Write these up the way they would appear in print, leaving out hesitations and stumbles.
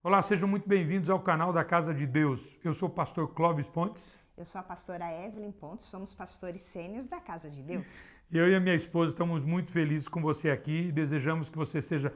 Olá, sejam muito bem-vindos ao canal da Casa de Deus. Eu sou o pastor Clóvis Pontes. Eu sou a pastora Evelyn Pontes, somos pastores sênios da Casa de Deus. Eu e a minha esposa estamos muito felizes com você aqui e desejamos que você seja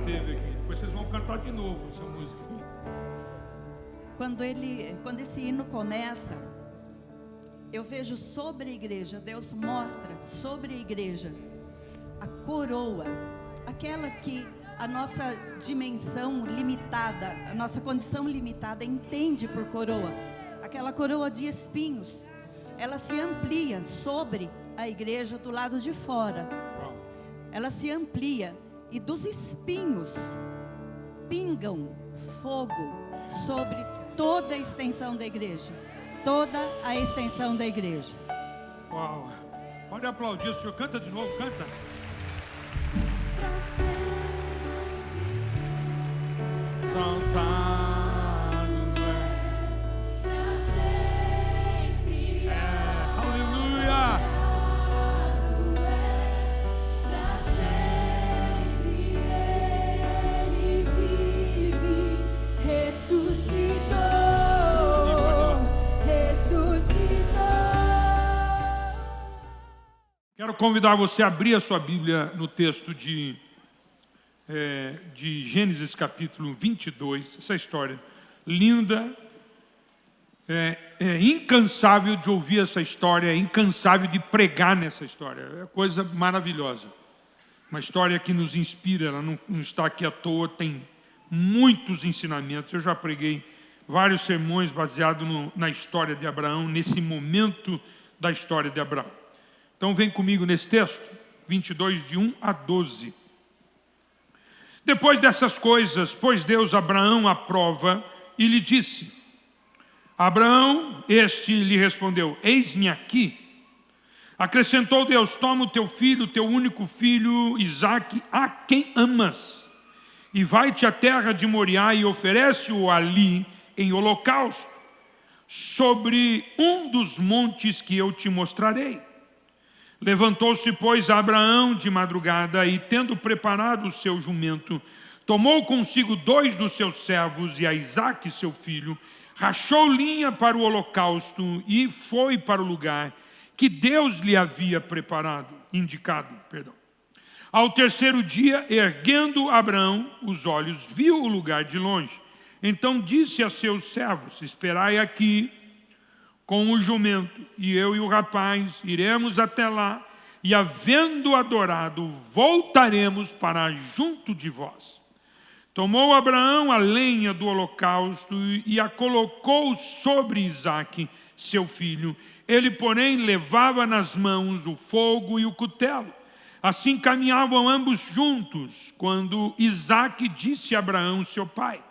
teve aqui. Depois vocês vão cantar de novo essa música. Quando esse hino começa, eu vejo sobre a igreja, Deus mostra sobre a igreja a coroa, aquela que a nossa dimensão limitada, a nossa condição limitada entende por coroa, aquela coroa de espinhos, ela se amplia sobre a igreja do lado de fora, ela se amplia e dos espinhos pingam fogo sobre toda a extensão da igreja, toda a extensão da igreja. Uau! Pode aplaudir, o senhor canta de novo, canta. Aleluia! Quero convidar você a abrir a sua Bíblia no texto de Gênesis capítulo 22, essa história linda, incansável de ouvir essa história, incansável de pregar nessa história, é coisa maravilhosa, uma história que nos inspira, ela não está aqui à toa, tem muitos ensinamentos, eu já preguei vários sermões baseados na história de Abraão, nesse momento da história de Abraão. Então vem comigo nesse texto, 22 de 1 a 12. Depois dessas coisas, pôs Deus Abraão à prova e lhe disse: Abraão, este lhe respondeu: eis-me aqui. Acrescentou Deus: toma o teu filho, teu único filho, Isaque, a quem amas, e vai-te à terra de Moriá e oferece-o ali em holocausto, sobre um dos montes que eu te mostrarei. Levantou-se, pois, Abraão de madrugada e, tendo preparado o seu jumento, tomou consigo 2 dos seus servos e a Isaque, seu filho, rachou linha para o holocausto e foi para o lugar que Deus lhe havia indicado. Ao terceiro dia, erguendo Abraão os olhos, viu o lugar de longe. Então disse a seus servos: esperai aqui com o jumento, e eu e o rapaz iremos até lá, e havendo adorado, voltaremos para junto de vós. Tomou Abraão a lenha do holocausto e a colocou sobre Isaque, seu filho. Ele, porém, levava nas mãos o fogo e o cutelo. Assim caminhavam ambos juntos, quando Isaque disse a Abraão, seu pai: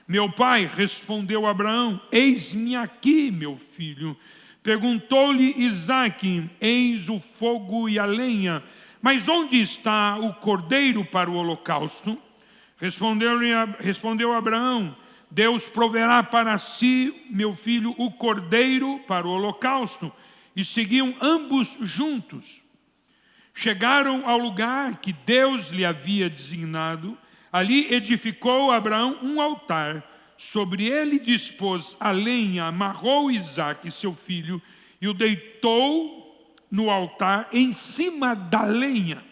meu pai, respondeu Abraão, eis-me aqui, meu filho. Perguntou-lhe Isaque: eis o fogo e a lenha, mas onde está o cordeiro para o holocausto? Respondeu Abraão: Deus proverá para si, meu filho, o cordeiro para o holocausto. E seguiam ambos juntos. Chegaram ao lugar que Deus lhe havia designado. Ali edificou Abraão um altar, sobre ele dispôs a lenha, amarrou Isaque, seu filho, e o deitou no altar em cima da lenha.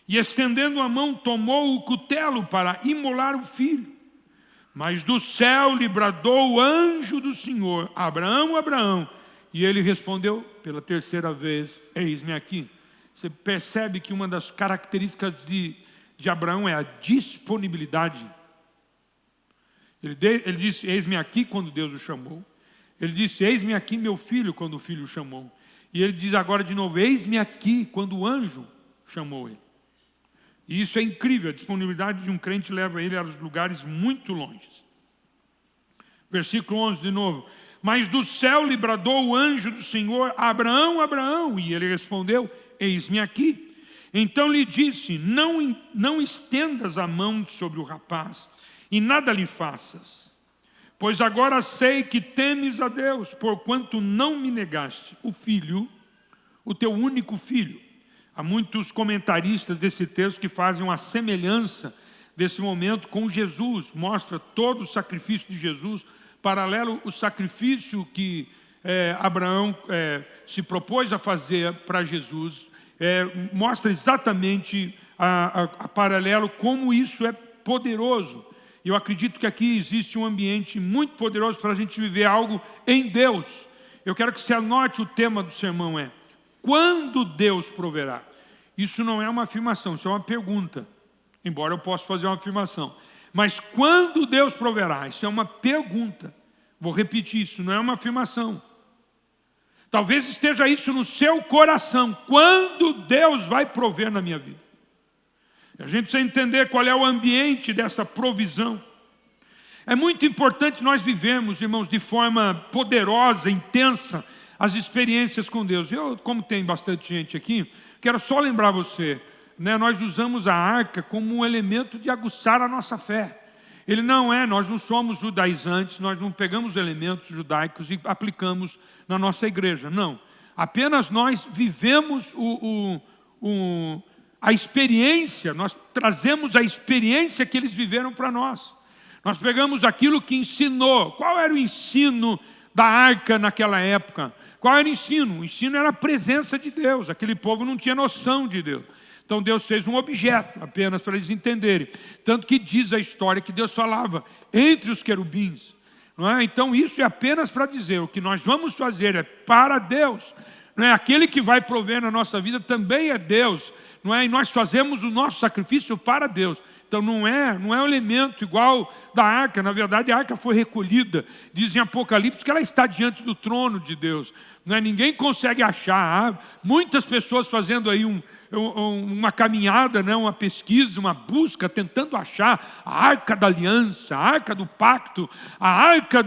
E estendendo a mão, tomou o cutelo para imolar o filho. Mas do céu lhe bradou o anjo do Senhor: Abraão, Abraão. E ele respondeu pela terceira vez: eis-me aqui. Você percebe que uma das características de Abraão é a disponibilidade. Ele disse: eis-me aqui, quando Deus o chamou. Ele disse: eis-me aqui, meu filho, quando o filho o chamou. E ele diz agora de novo: eis-me aqui, quando o anjo chamou ele. E isso é incrível, a disponibilidade de um crente leva ele a lugares muito longes. Versículo 11 de novo: mas do céu lhe bradou o anjo do Senhor: Abraão, Abraão. E ele respondeu: eis-me aqui. Então lhe disse: não estendas a mão sobre o rapaz, e nada lhe faças, pois agora sei que temes a Deus, porquanto não me negaste o filho, o teu único filho. Há muitos comentaristas desse texto que fazem uma semelhança desse momento com Jesus, mostra todo o sacrifício de Jesus, paralelo ao sacrifício que Abraão se propôs a fazer para Jesus, mostra exatamente a paralelo como isso é poderoso. E eu acredito que aqui existe um ambiente muito poderoso para a gente viver algo em Deus. Eu quero que você anote o tema do sermão é: quando Deus proverá? Isso não é uma afirmação, isso é uma pergunta. Embora eu possa fazer uma afirmação. Mas quando Deus proverá? Isso é uma pergunta. Vou repetir isso, não é uma afirmação. Talvez esteja isso no seu coração. Quando Deus vai prover na minha vida? A gente precisa entender qual é o ambiente dessa provisão. É muito importante nós vivemos, irmãos, de forma poderosa, intensa, as experiências com Deus. Eu, como tem bastante gente aqui, quero só lembrar você, né, nós usamos a arca como um elemento de aguçar a nossa fé. Ele não é, nós não somos judaizantes, nós não pegamos elementos judaicos e aplicamos na nossa igreja, não. Apenas nós vivemos a experiência, nós trazemos a experiência que eles viveram para nós. Nós pegamos aquilo que ensinou. Qual era o ensino da arca naquela época? Qual era o ensino? O ensino era a presença de Deus, aquele povo não tinha noção de Deus. Então Deus fez um objeto apenas para eles entenderem. Tanto que diz a história que Deus falava entre os querubins. Não é? Então isso é apenas para dizer, o que nós vamos fazer é para Deus. Não é? Aquele que vai prover na nossa vida também é Deus. Não é? E nós fazemos o nosso sacrifício para Deus. Então não é um elemento igual da arca. Na verdade a arca foi recolhida. Diz em Apocalipse que ela está diante do trono de Deus. Não é? Ninguém consegue achar. Há muitas pessoas fazendo aí uma caminhada, né? Uma pesquisa, uma busca, tentando achar a arca da aliança, a arca do pacto, a arca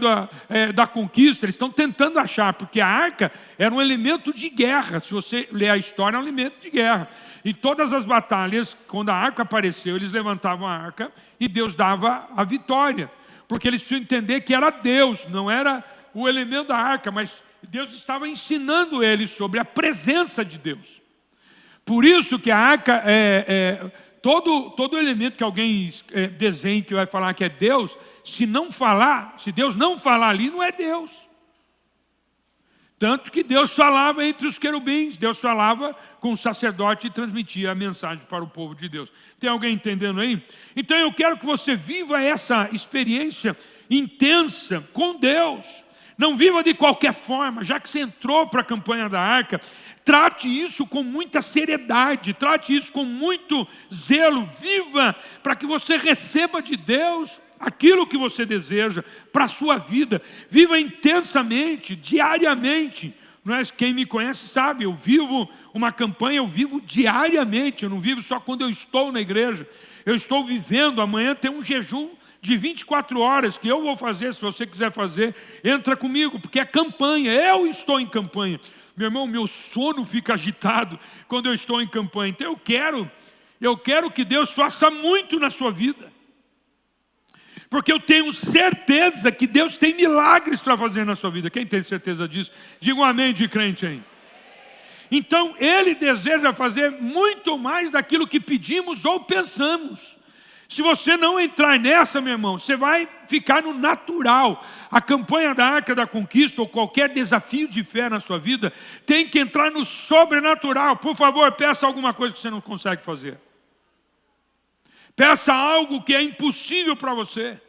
da conquista. Eles estão tentando achar, porque a arca era um elemento de guerra. Se você ler a história, é um elemento de guerra. Em todas as batalhas, quando a arca apareceu, eles levantavam a arca e Deus dava a vitória. Porque eles precisam entender que era Deus, não era o elemento da arca, mas Deus estava ensinando eles sobre a presença de Deus. Por isso que a arca, todo elemento que alguém desenhe que vai falar que é Deus, se Deus não falar ali, não é Deus. Tanto que Deus falava entre os querubins, Deus falava com o sacerdote e transmitia a mensagem para o povo de Deus. Tem alguém entendendo aí? Então eu quero que você viva essa experiência intensa com Deus. Não viva de qualquer forma, já que você entrou para a campanha da arca, trate isso com muita seriedade, trate isso com muito zelo, viva para que você receba de Deus aquilo que você deseja para a sua vida. Viva intensamente, diariamente. Não é? Quem me conhece sabe, eu vivo uma campanha, eu vivo diariamente, eu não vivo só quando eu estou na igreja. Eu estou vivendo, amanhã tem um jejum de 24 horas que eu vou fazer, se você quiser fazer, entra comigo, porque é campanha, eu estou em campanha. Meu irmão, meu sono fica agitado quando eu estou em campanha. Então eu quero que Deus faça muito na sua vida. Porque eu tenho certeza que Deus tem milagres para fazer na sua vida. Quem tem certeza disso? Diga um amém de crente aí. Então, Ele deseja fazer muito mais daquilo que pedimos ou pensamos. Se você não entrar nessa, meu irmão, você vai ficar no natural. A campanha da Arca da Conquista ou qualquer desafio de fé na sua vida tem que entrar no sobrenatural. Por favor, peça alguma coisa que você não consegue fazer. Peça algo que é impossível para você.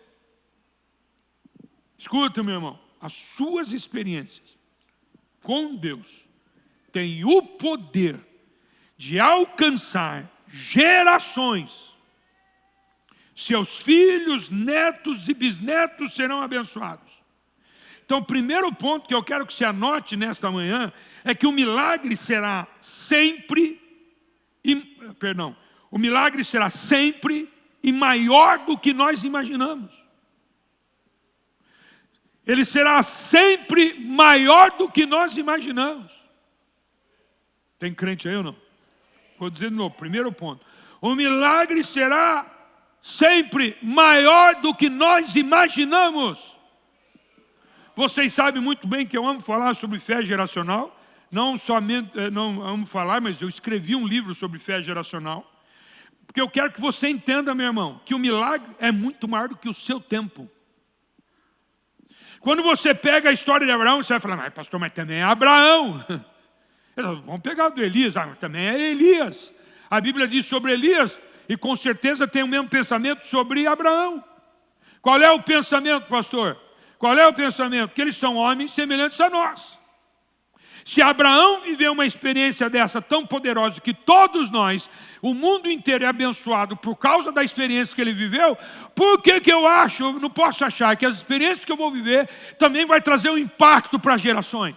Escuta, meu irmão, as suas experiências com Deus têm o poder de alcançar gerações. Seus filhos, netos e bisnetos serão abençoados. Então, o primeiro ponto que eu quero que você anote nesta manhã é que o milagre será sempre, o milagre será sempre e maior do que nós imaginamos. Ele será sempre maior do que nós imaginamos. Tem crente aí ou não? Vou dizer de novo, primeiro ponto. O milagre será sempre maior do que nós imaginamos. Vocês sabem muito bem que eu amo falar sobre fé geracional. Não amo falar, mas eu escrevi um livro sobre fé geracional. Porque eu quero que você entenda, meu irmão, que o milagre é muito maior do que o seu tempo. Quando você pega a história de Abraão, você vai falar, mas pastor, mas também é Abraão. Vamos pegar o do Elias, mas também é Elias. A Bíblia diz sobre Elias, e com certeza têm o mesmo pensamento sobre Abraão. Qual é o pensamento, pastor? Qual é o pensamento? Que eles são homens semelhantes a nós. Se Abraão viveu uma experiência dessa tão poderosa que todos nós, o mundo inteiro é abençoado por causa da experiência que ele viveu, por que eu acho, eu não posso achar que as experiências que eu vou viver também vai trazer um impacto para as gerações?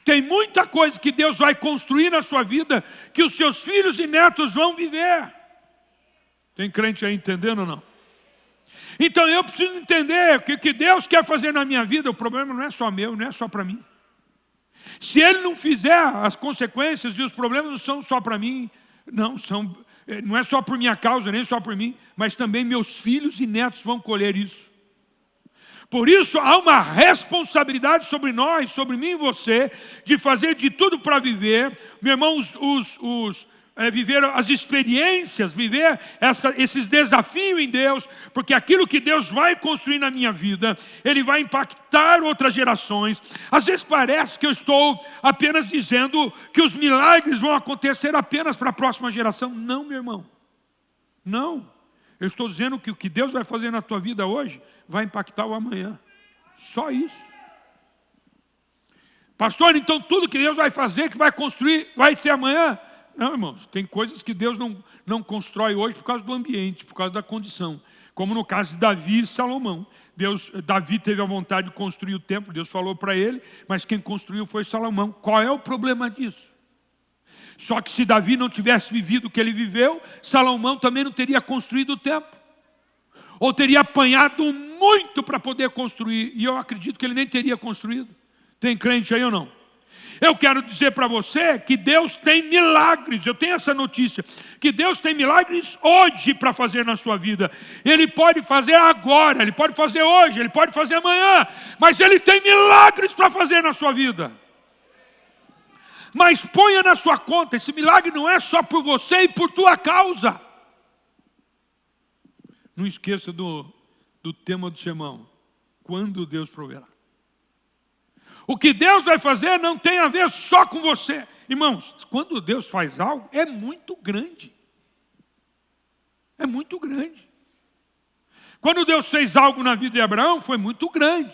Tem muita coisa que Deus vai construir na sua vida que os seus filhos e netos vão viver. Tem crente aí entendendo ou não? Então eu preciso entender o que Deus quer fazer na minha vida. O problema não é só meu, não é só para mim. Se Ele não fizer, as consequências e os problemas não são só para mim, não é só por minha causa, nem só por mim, mas também meus filhos e netos vão colher isso. Por isso há uma responsabilidade sobre nós, sobre mim e você, de fazer de tudo para viver, meu irmão, viver as experiências, viver esses desafios em Deus, porque aquilo que Deus vai construir na minha vida, Ele vai impactar outras gerações. Às vezes parece que eu estou apenas dizendo que os milagres vão acontecer apenas para a próxima geração. Não, meu irmão. Não. Eu estou dizendo que o que Deus vai fazer na tua vida hoje vai impactar o amanhã. Só isso. Pastor, então tudo que Deus vai fazer, que vai construir, vai ser amanhã? Não, irmãos, tem coisas que Deus não constrói hoje por causa do ambiente, por causa da condição. Como no caso de Davi e Salomão. Davi teve a vontade de construir o templo, Deus falou para ele, mas quem construiu foi Salomão. Qual é o problema disso? Só que se Davi não tivesse vivido o que ele viveu, Salomão também não teria construído o templo. Ou teria apanhado muito para poder construir. E eu acredito que ele nem teria construído. Tem crente aí ou não? Eu quero dizer para você que Deus tem milagres, eu tenho essa notícia, que Deus tem milagres hoje para fazer na sua vida. Ele pode fazer agora, Ele pode fazer hoje, Ele pode fazer amanhã, mas Ele tem milagres para fazer na sua vida. Mas ponha na sua conta, esse milagre não é só por você e por tua causa. Não esqueça do tema do sermão, quando Deus proverá. O que Deus vai fazer não tem a ver só com você. Irmãos, quando Deus faz algo, é muito grande. É muito grande. Quando Deus fez algo na vida de Abraão, foi muito grande.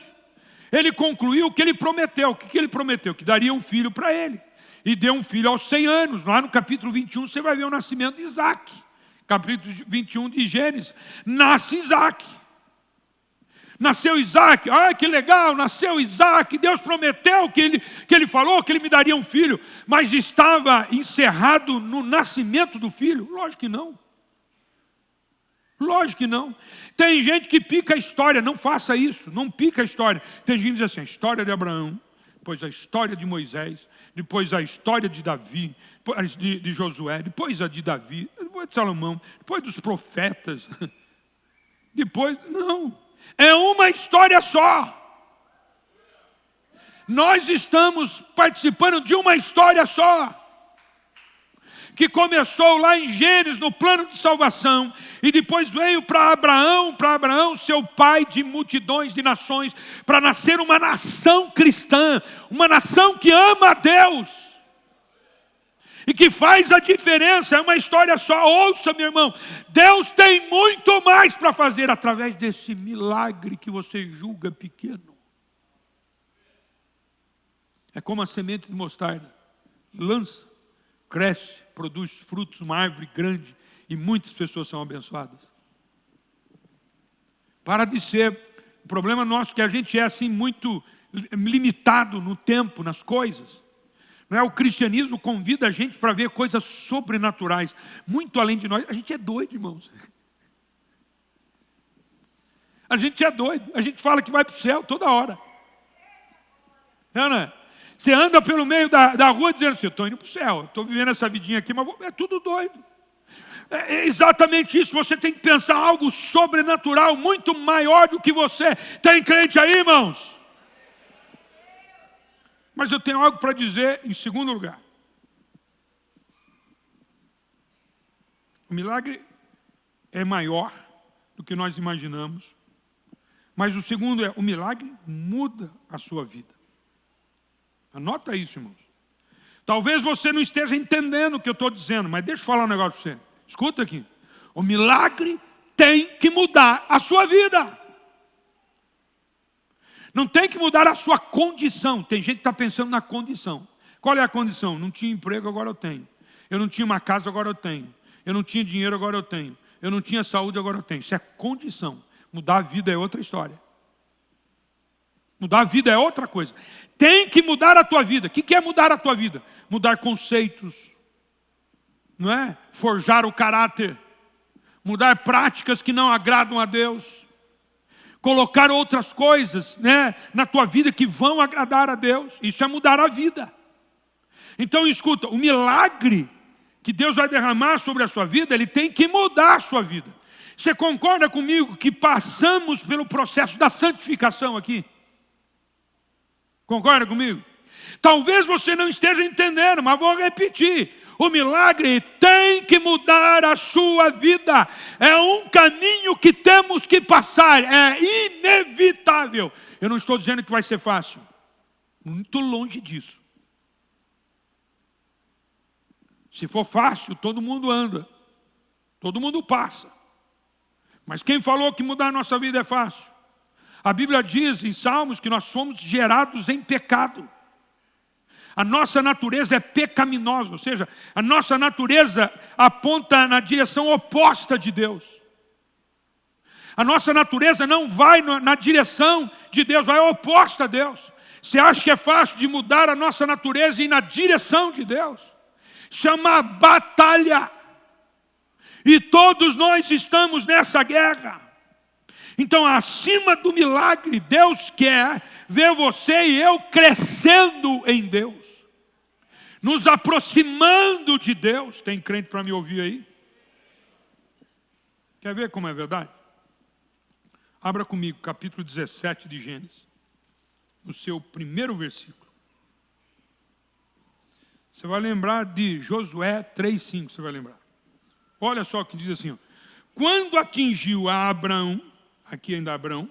Ele concluiu o que ele prometeu. O que ele prometeu? Que daria um filho para ele. E deu um filho aos 100 anos. Lá no capítulo 21, você vai ver o nascimento de Isaac. Capítulo 21 de Gênesis. Nasce Isaac. Nasceu Isaac, que legal, nasceu Isaac, Deus prometeu que ele falou que ele me daria um filho, mas estava encerrado no nascimento do filho? Lógico que não. Lógico que não. Tem gente que pica a história, não faça isso, não pica a história. Tem gente que diz assim, a história de Abraão, depois a história de Moisés, depois a história de Davi, depois de Josué, depois a de Davi, depois de Salomão, depois dos profetas, depois, não. É uma história só. Nós estamos participando de uma história só. Que começou lá em Gênesis, no plano de salvação. E depois veio para Abraão, seu pai de multidões de nações. Para nascer uma nação cristã. Uma nação que ama a Deus. E que faz a diferença, é uma história só. Ouça, meu irmão, Deus tem muito mais para fazer através desse milagre que você julga pequeno. É como a semente de mostarda. Lança, cresce, produz frutos, uma árvore grande, e muitas pessoas são abençoadas. Para de ser, o problema nosso é que a gente é assim muito limitado no tempo, nas coisas. Não é? O cristianismo convida a gente para ver coisas sobrenaturais, muito além de nós. A gente é doido, irmãos. A gente é doido. A gente fala que vai para o céu toda hora. Não é? Você anda pelo meio da rua dizendo assim, eu estou indo para o céu, estou vivendo essa vidinha aqui, mas é tudo doido. É exatamente isso, você tem que pensar algo sobrenatural, muito maior do que você. Tem crente aí, irmãos? Mas eu tenho algo para dizer em segundo lugar. O milagre é maior do que nós imaginamos. Mas o segundo é, o milagre muda a sua vida. Anota isso, irmãos. Talvez você não esteja entendendo o que eu estou dizendo, mas deixa eu falar um negócio para você. Escuta aqui. O milagre tem que mudar a sua vida. Não tem que mudar a sua condição. Tem gente que está pensando na condição. Qual é a condição? Não tinha emprego, agora eu tenho. Eu não tinha uma casa, agora eu tenho. Eu não tinha dinheiro, agora eu tenho. Eu não tinha saúde, agora eu tenho. Isso é condição. Mudar a vida é outra história. Mudar a vida é outra coisa. Tem que mudar a tua vida. O que é mudar a tua vida? Mudar conceitos. Não é? Forjar o caráter. Mudar práticas que não agradam a Deus. Colocar outras coisas, né, na tua vida que vão agradar a Deus. Isso é mudar a vida. Então escuta, o milagre que Deus vai derramar sobre a sua vida, Ele tem que mudar a sua vida. Você concorda comigo que passamos pelo processo da santificação aqui? Concorda comigo? Talvez você não esteja entendendo, mas vou repetir. O milagre tem que mudar a sua vida. É um caminho que temos que passar. É inevitável. Eu não estou dizendo que vai ser fácil. Muito longe disso. Se for fácil, todo mundo anda. Todo mundo passa. Mas quem falou que mudar a nossa vida é fácil? A Bíblia diz em Salmos que nós fomos gerados em pecado. A nossa natureza é pecaminosa, ou seja, a nossa natureza aponta na direção oposta de Deus. A nossa natureza não vai na direção de Deus, vai oposta a Deus. Você acha que é fácil de mudar a nossa natureza e ir na direção de Deus? Chama batalha. E todos nós estamos nessa guerra. Então, acima do milagre, Deus quer ver você e eu crescendo em Deus. Nos aproximando de Deus. Tem crente para me ouvir aí? Quer ver como é verdade? Abra comigo, capítulo 17 de Gênesis. No seu primeiro versículo. Você vai lembrar de Josué 3,5, você vai lembrar. Olha só o que diz assim, ó. Quando atingiu a Abraão, aqui ainda Abraão,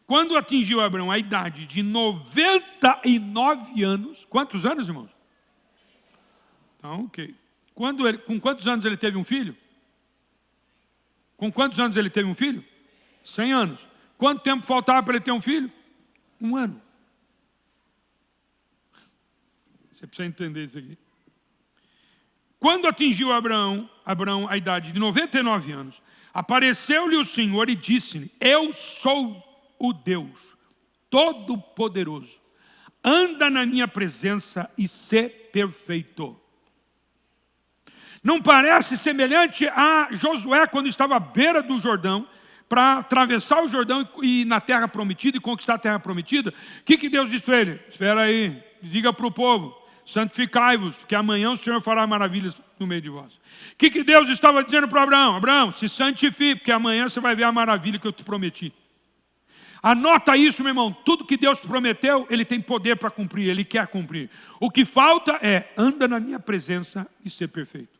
quando atingiu Abraão a idade de 99 anos, quantos anos, irmãos? Então, ok. Com quantos anos ele teve um filho? Com quantos anos ele teve um filho? 100 anos. Quanto tempo faltava para ele ter um filho? 1 ano. Você precisa entender isso aqui. Quando atingiu Abraão a idade de 99 anos, apareceu-lhe o Senhor e disse-lhe: Eu sou o Deus Todo-Poderoso. Anda na minha presença e sê perfeito. Não parece semelhante a Josué quando estava à beira do Jordão, para atravessar o Jordão e ir na terra prometida e conquistar a terra prometida? O que Deus disse para ele? Espera aí, diga para o povo: santificai-vos, porque amanhã o Senhor fará maravilhas no meio de vós. O que Deus estava dizendo para Abraão? Abraão, se santifique, porque amanhã você vai ver a maravilha que eu te prometi. Anota isso, meu irmão. Tudo que Deus prometeu, Ele tem poder para cumprir, Ele quer cumprir. O que falta é: anda na minha presença e ser perfeito.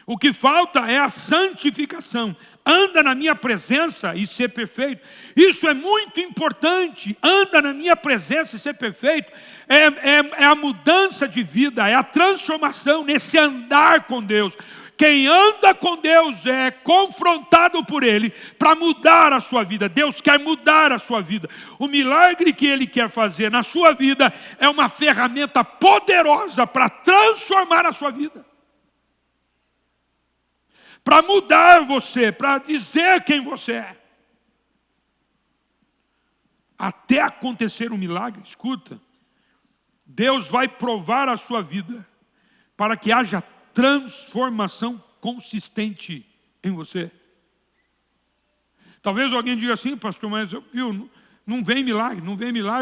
O que falta é a santificação. Anda na minha presença e ser perfeito. Isso é muito importante. Anda na minha presença e ser perfeito. É a mudança de vida, é a transformação nesse andar com Deus. Quem anda com Deus é confrontado por Ele para mudar a sua vida. Deus quer mudar a sua vida. O milagre que Ele quer fazer na sua vida é uma ferramenta poderosa para transformar a sua vida. Para mudar você, para dizer quem você é. Até acontecer um milagre, escuta, Deus vai provar a sua vida para que haja transformação consistente em você. Talvez alguém diga assim: pastor, mas não vem milagre,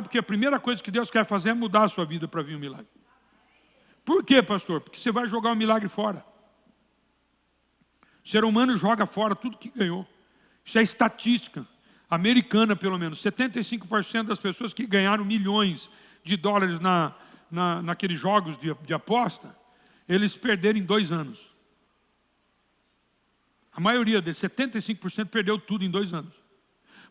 porque a primeira coisa que Deus quer fazer é mudar a sua vida para vir um milagre. Por quê, pastor? Porque você vai jogar o milagre fora. O ser humano joga fora tudo que ganhou. Isso é estatística americana, pelo menos. 75% das pessoas que ganharam milhões de dólares naqueles jogos de aposta, eles perderam em 2 anos. A maioria deles, 75%, perdeu tudo em 2 anos.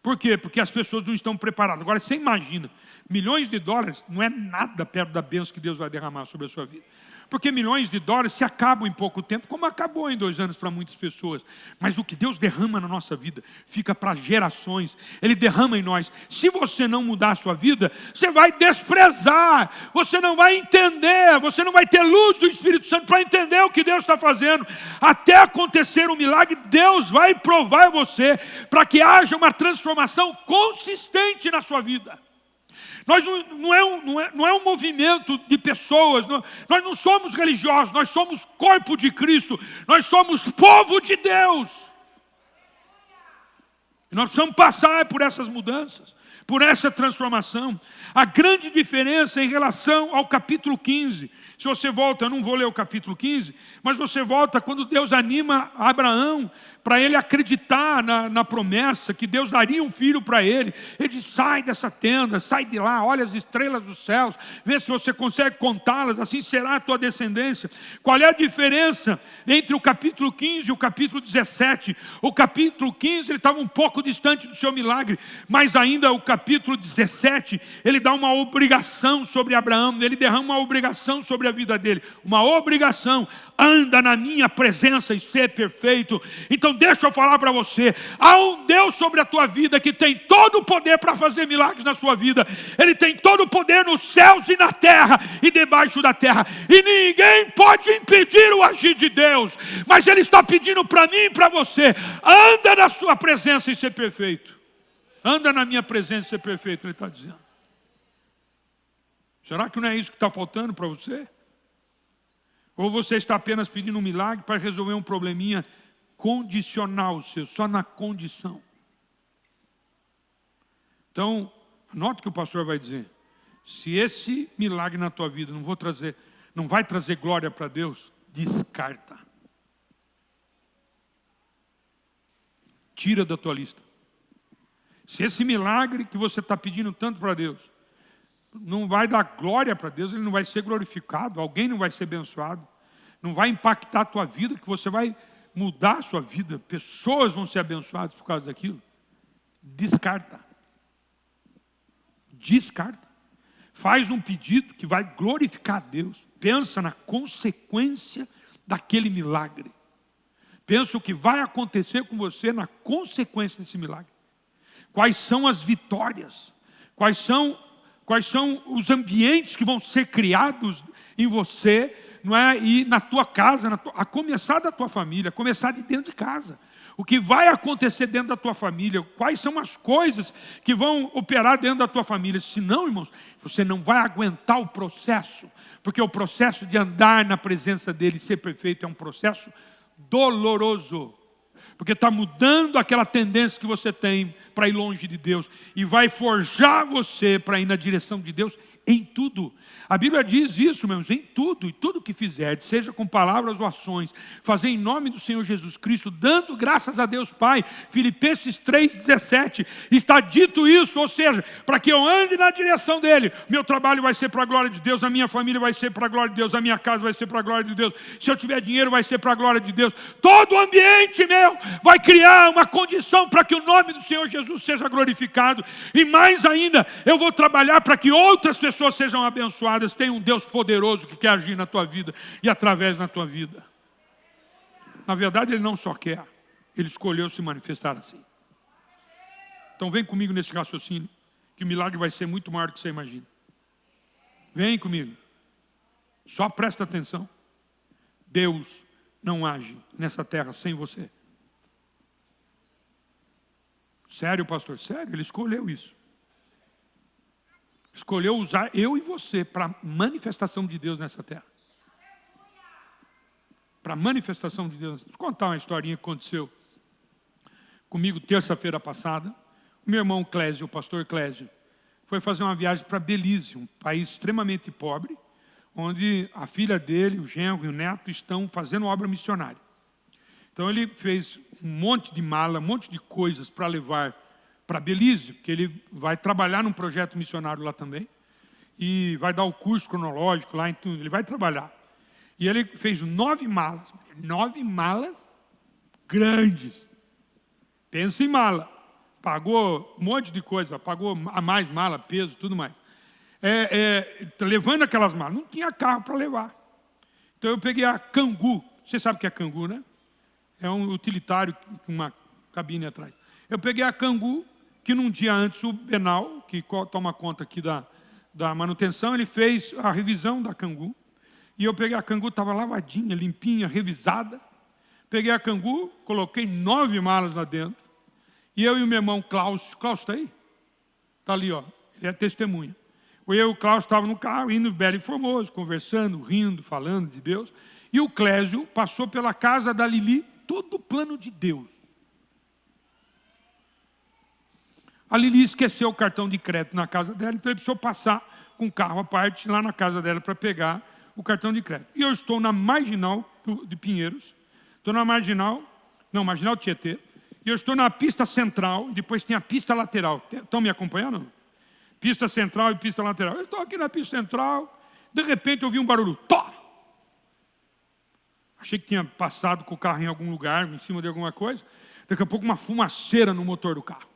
Por quê? Porque as pessoas não estão preparadas. Agora, você imagina, milhões de dólares não é nada perto da bênção que Deus vai derramar sobre a sua vida. Porque milhões de dólares se acabam em pouco tempo, como acabou em 2 anos para muitas pessoas. Mas o que Deus derrama na nossa vida fica para gerações. Ele derrama em nós. Se você não mudar a sua vida, você vai desprezar, você não vai entender, você não vai ter luz do Espírito Santo para entender o que Deus está fazendo. Até acontecer um milagre, Deus vai provar você para que haja uma transformação consistente na sua vida. Nós não é um movimento de pessoas, nós não somos religiosos, nós somos corpo de Cristo, nós somos povo de Deus. E nós precisamos passar por essas mudanças, por essa transformação. A grande diferença em relação ao capítulo 15, se você volta, eu não vou ler o capítulo 15, mas você volta quando Deus anima Abraão para ele acreditar na promessa que Deus daria um filho para ele. Ele diz: sai dessa tenda, sai de lá, olha as estrelas dos céus, vê se você consegue contá-las, assim será a tua descendência. Qual é a diferença entre o capítulo 15 e o capítulo 17? O capítulo 15 ele estava um pouco distante do seu milagre, mas ainda o capítulo 17, ele dá uma obrigação sobre Abraão, ele derrama uma obrigação sobre a vida dele, uma obrigação: anda na minha presença e ser perfeito. Então deixa eu falar para você, há um Deus sobre a tua vida que tem todo o poder para fazer milagres na sua vida. Ele tem todo o poder nos céus e na terra e debaixo da terra, e ninguém pode impedir o agir de Deus. Mas Ele está pedindo para mim e para você: anda na sua presença e ser perfeito. Anda na minha presença e ser perfeito, Ele está dizendo. Será que não é isso que está faltando para você? Ou você está apenas pedindo um milagre para resolver um probleminha condicional seu, só na condição? Então, anote o que o pastor vai dizer. Se esse milagre na tua vida não vai trazer glória para Deus, descarta. Tira da tua lista. Se esse milagre que você está pedindo tanto para Deus não vai dar glória para Deus, ele não vai ser glorificado, alguém não vai ser abençoado, não vai impactar a tua vida, que você vai mudar a sua vida, pessoas vão ser abençoadas por causa daquilo, descarta. Descarta. Faz um pedido que vai glorificar a Deus. Pensa na consequência daquele milagre. Pensa o que vai acontecer com você na consequência desse milagre. Quais são as vitórias? Quais são os ambientes que vão ser criados em você, não é? E na tua casa, a começar da tua família, a começar de dentro de casa. O que vai acontecer dentro da tua família? Quais são as coisas que vão operar dentro da tua família? Senão, irmãos, você não vai aguentar o processo, porque o processo de andar na presença dele e ser perfeito é um processo doloroso. Porque está mudando aquela tendência que você tem para ir longe de Deus. E vai forjar você para ir na direção de Deus em tudo. A Bíblia diz isso, meus, em tudo, e tudo que fizer, seja com palavras ou ações, fazer em nome do Senhor Jesus Cristo, dando graças a Deus Pai. Filipenses 3,17, está dito isso, ou seja, para que eu ande na direção dele, meu trabalho vai ser para a glória de Deus, a minha família vai ser para a glória de Deus, a minha casa vai ser para a glória de Deus, se eu tiver dinheiro vai ser para a glória de Deus, todo o ambiente meu vai criar uma condição para que o nome do Senhor Jesus seja glorificado, e mais ainda, eu vou trabalhar para que outras pessoas sejam abençoadas. Tem um Deus poderoso que quer agir na tua vida e através da tua vida. Na verdade, Ele não só quer, Ele escolheu se manifestar assim. Então vem comigo nesse raciocínio, que o milagre vai ser muito maior do que você imagina. Vem comigo. Só presta atenção. Deus não age nessa terra sem você. Sério, pastor? Sério, Ele escolheu isso. Escolheu usar eu e você para manifestação de Deus nessa terra. Para manifestação de Deus. Vou contar uma historinha que aconteceu comigo terça-feira passada. O meu irmão Clésio, o pastor Clésio, foi fazer uma viagem para Belize, um país extremamente pobre, onde a filha dele, o genro e o neto estão fazendo obra missionária. Então ele fez um monte de mala, um monte de coisas para levar para Belize, porque ele vai trabalhar num projeto missionário lá também, e vai dar o curso cronológico lá, então ele vai trabalhar. E ele fez 9 malas grandes. Pensa em mala. Pagou um monte de coisa, pagou a mais mala, peso, tudo mais. Levando aquelas malas, não tinha carro para levar. Então eu peguei a Kangoo. Você sabe o que é Kangoo, né? É um utilitário com uma cabine atrás. Eu peguei a Kangoo, que num dia antes o Benal, que toma conta aqui da manutenção, ele fez a revisão da Kangoo. E eu peguei a Kangoo, estava lavadinha, limpinha, revisada. Peguei a Kangoo, coloquei 9 malas lá dentro. E eu e o meu irmão Klaus está aí? Está ali, ó. Ele é testemunha. Eu e o Klaus estavam no carro, indo Belo e Formoso, conversando, rindo, falando de Deus. E o Clésio passou pela casa da Lili, todo o plano de Deus. A Lili esqueceu o cartão de crédito na casa dela, então ele precisou passar com o carro à parte lá na casa dela para pegar o cartão de crédito. E eu estou na Marginal de Pinheiros, estou na Marginal Tietê, e eu estou na pista central, e depois tem a pista lateral. Estão me acompanhando? Pista central e pista lateral. Eu estou aqui na pista central, de repente eu vi um barulho. Tó! Achei que tinha passado com o carro em algum lugar, em cima de alguma coisa. Daqui a pouco uma fumaceira no motor do carro.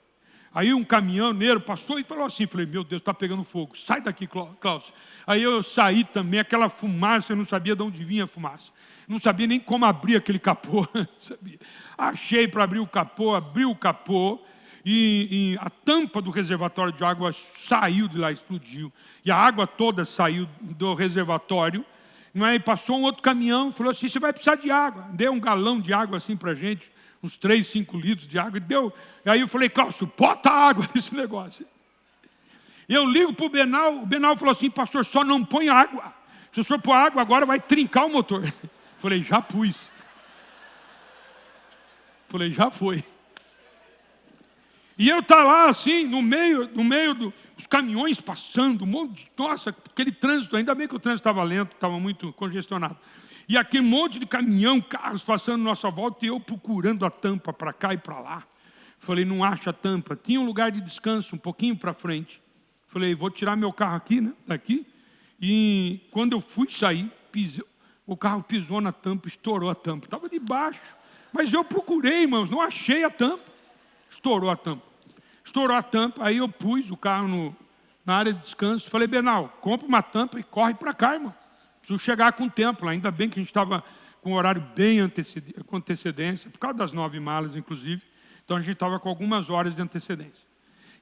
Aí um caminhoneiro passou e falou assim, falei, meu Deus, está pegando fogo. Sai daqui, Klaus. Aí eu saí também, aquela fumaça, eu não sabia de onde vinha a fumaça. Não sabia nem como abrir aquele capô. Sabia. Achei para abrir o capô, abri o capô. E a tampa do reservatório de água saiu de lá, explodiu. E a água toda saiu do reservatório. Não é? E passou um outro caminhão e falou assim, você vai precisar de água. Deu um galão de água assim para a gente, uns 3, 5 litros de água. E aí eu falei, Cláudio, bota água nesse negócio. E eu ligo para o Benal falou assim, pastor, só não põe água. Se o senhor pôr água agora vai trincar o motor. Falei, já pus. Falei, já foi. E eu estava lá assim, no meio dos caminhões passando, um monte de, nossa, aquele trânsito, ainda bem que o trânsito estava lento, estava muito congestionado. E aquele monte de caminhão, carros passando à nossa volta, e eu procurando a tampa para cá e para lá. Falei, não acho a tampa. Tinha um lugar de descanso, um pouquinho para frente. Falei, vou tirar meu carro aqui, né, daqui. E quando eu fui sair, o carro pisou na tampa, estourou a tampa. Estava debaixo. Mas eu procurei, irmãos, não achei a tampa. Estourou a tampa. Estourou a tampa, aí eu pus o carro na área de descanso. Falei, Benal, compra uma tampa e corre para cá, irmão. Preciso chegar com tempo lá. Ainda bem que a gente estava com um horário bem com antecedência, por causa das 9 malas, inclusive. Então a gente estava com algumas horas de antecedência.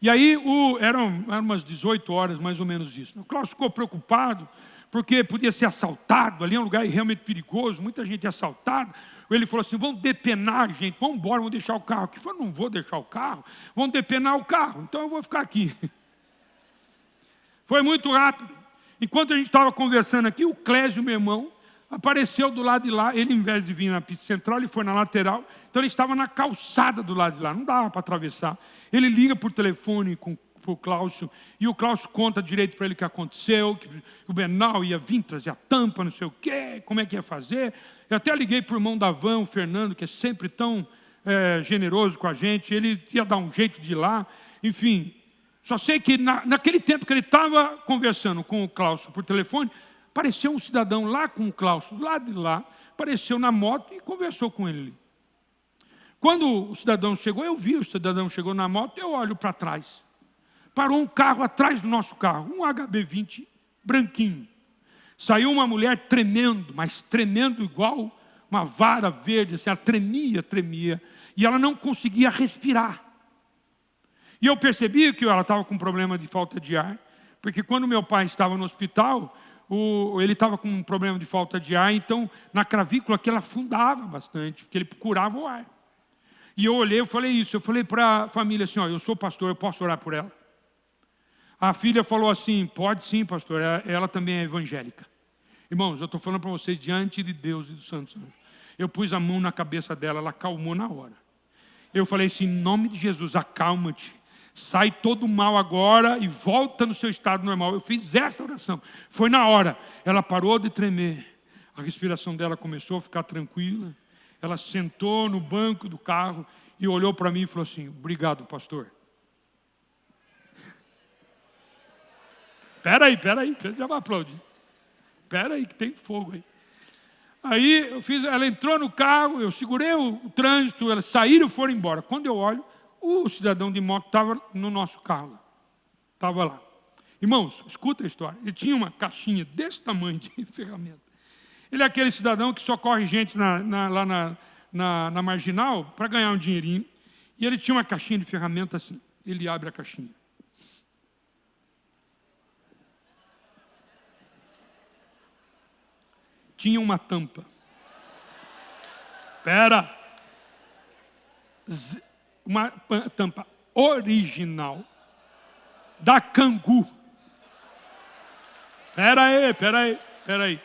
E aí eram umas 18 horas, mais ou menos isso. O Cláudio ficou preocupado, porque podia ser assaltado, ali é um lugar realmente perigoso, muita gente é assaltada. Ele falou assim, vão depenar a gente, vamos embora, vamos deixar o carro aqui. Eu falei, não vou deixar o carro, vão depenar o carro, então eu vou ficar aqui. Foi muito rápido. Enquanto a gente estava conversando aqui, o Clésio, meu irmão, apareceu do lado de lá. Ele, em vez de vir na pista central, ele foi na lateral. Então ele estava na calçada do lado de lá, não dava para atravessar. Ele liga por telefone para o Cláudio, e o Cláudio conta direito para ele o que aconteceu, que o Benal ia vir trazer a tampa, não sei o quê, como é que ia fazer. Eu até liguei para o irmão da van, o Fernando, que é sempre tão generoso com a gente, ele ia dar um jeito de ir lá, enfim. Só sei que naquele tempo que ele estava conversando com o Cláudio por telefone, apareceu um cidadão lá com o Cláudio, do lado de lá, apareceu na moto e conversou com ele. Quando o cidadão chegou, eu vi o cidadão chegou na moto, eu olho para trás. Parou um carro atrás do nosso carro, um HB20 branquinho. Saiu uma mulher tremendo, mas tremendo igual uma vara verde, assim, ela tremia, e ela não conseguia respirar. E eu percebi que ela estava com problema de falta de ar, porque quando meu pai estava no hospital, ele estava com um problema de falta de ar, então na clavícula que ela afundava bastante, porque ele curava o ar. E eu olhei, eu falei para a família assim, ó, eu sou pastor, eu posso orar por ela? A filha falou assim, pode sim, pastor, ela também é evangélica. Irmãos, eu estou falando para vocês, diante de Deus e dos santos anjos. Eu pus a mão na cabeça dela, ela acalmou na hora. Eu falei assim, em nome de Jesus, acalma-te. Sai todo o mal agora e volta no seu estado normal. Eu fiz esta oração. Foi na hora. Ela parou de tremer. A respiração dela começou a ficar tranquila. Ela sentou no banco do carro e olhou para mim e falou assim, obrigado, pastor. Espera aí, você já vai aplaudir. Espera aí que tem fogo aí. Aí ela entrou no carro, eu segurei o trânsito, elas saíram e foram embora. Quando eu olho, o cidadão de moto estava no nosso carro. Estava lá. Irmãos, escuta a história. Ele tinha uma caixinha desse tamanho de ferramenta. Ele é aquele cidadão que socorre gente lá na Marginal para ganhar um dinheirinho. E ele tinha uma caixinha de ferramenta assim. Ele abre a caixinha. Tinha uma tampa. Uma tampa original da Cangu. Pera aí.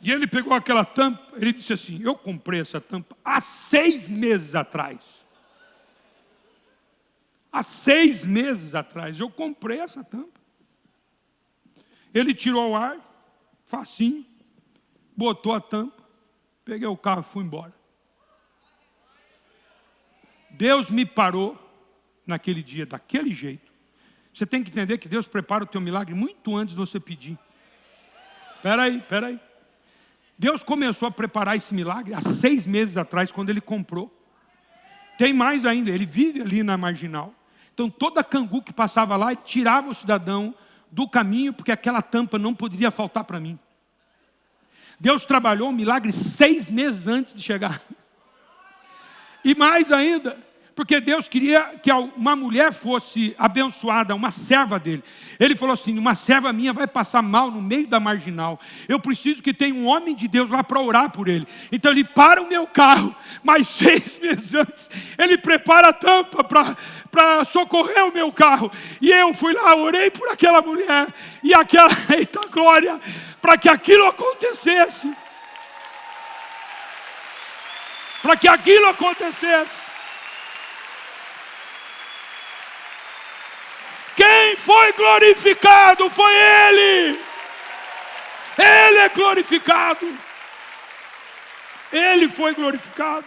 E ele pegou aquela tampa, ele disse assim, eu comprei essa tampa há 6 meses atrás. Há 6 meses atrás eu comprei essa tampa. Ele tirou o ar, facinho, botou a tampa, peguei o carro e fui embora. Deus me parou naquele dia, daquele jeito. Você tem que entender que Deus prepara o teu milagre muito antes de você pedir. Espera aí. Deus começou a preparar esse milagre há 6 meses atrás, quando ele comprou. Tem mais ainda, ele vive ali na Marginal. Então toda Cangu que passava lá, ele tirava o cidadão do caminho, porque aquela tampa não poderia faltar para mim. Deus trabalhou um milagre 6 meses antes de chegar. E mais ainda, porque Deus queria que uma mulher fosse abençoada, uma serva dele. Ele falou assim, uma serva minha vai passar mal no meio da Marginal. Eu preciso que tenha um homem de Deus lá para orar por ele. Então ele para o meu carro, mas 6 meses antes, ele prepara a tampa para socorrer o meu carro. E eu fui lá, orei por aquela mulher, e aquela, eita glória, para que aquilo acontecesse. Para que aquilo acontecesse. Quem foi glorificado foi Ele. Ele é glorificado. Ele foi glorificado.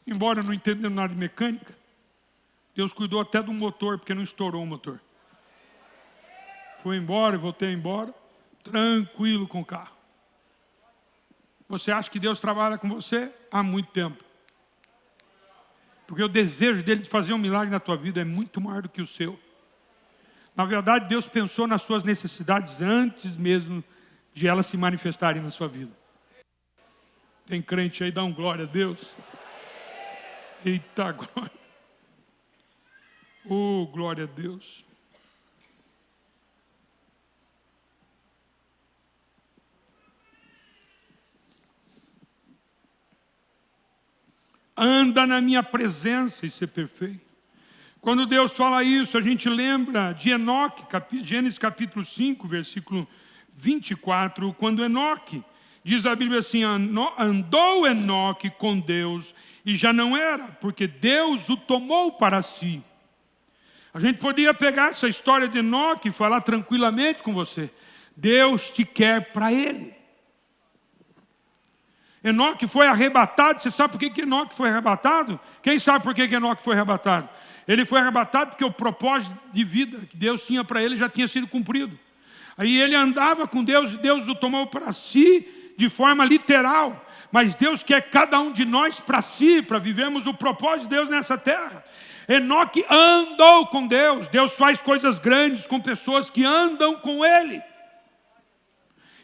Embora não entendendo nada de mecânica, Deus cuidou até do motor, porque não estourou o motor. Fui embora e voltei embora, tranquilo com o carro. Você acha que Deus trabalha com você? Há muito tempo. Porque o desejo dele de fazer um milagre na tua vida é muito maior do que o seu. Na verdade, Deus pensou nas suas necessidades antes mesmo de elas se manifestarem na sua vida. Tem crente aí, dá um glória a Deus. Eita glória. Oh, glória a Deus. Anda na minha presença e ser perfeito. Quando Deus fala isso, a gente lembra de Enoque, Gênesis capítulo 5, versículo 24, quando Enoque, diz a Bíblia assim, andou Enoque com Deus e já não era, porque Deus o tomou para si. A gente poderia pegar essa história de Enoque e falar tranquilamente com você. Deus te quer para Ele. Enoque foi arrebatado. Você sabe por que Enoque foi arrebatado? Quem sabe por que Enoque foi arrebatado? Ele foi arrebatado porque o propósito de vida que Deus tinha para ele já tinha sido cumprido. Aí ele andava com Deus e Deus o tomou para si de forma literal. Mas Deus quer cada um de nós para si, para vivermos o propósito de Deus nessa terra. Enoque andou com Deus. Deus faz coisas grandes com pessoas que andam com Ele.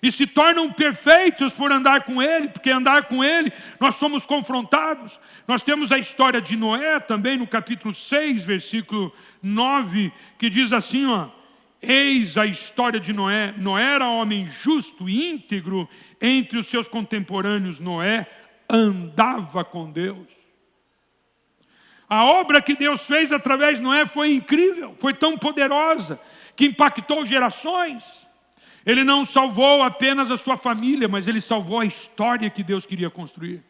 E se tornam perfeitos por andar com Ele, porque andar com Ele, nós somos confrontados. Nós temos a história de Noé, também no capítulo 6, versículo 9, que diz assim, eis a história de Noé. Noé era homem justo e íntegro entre os seus contemporâneos. Noé andava com Deus. A obra que Deus fez através de Noé foi incrível, foi tão poderosa, que impactou gerações. Ele não salvou apenas a sua família, mas ele salvou a história que Deus queria construir.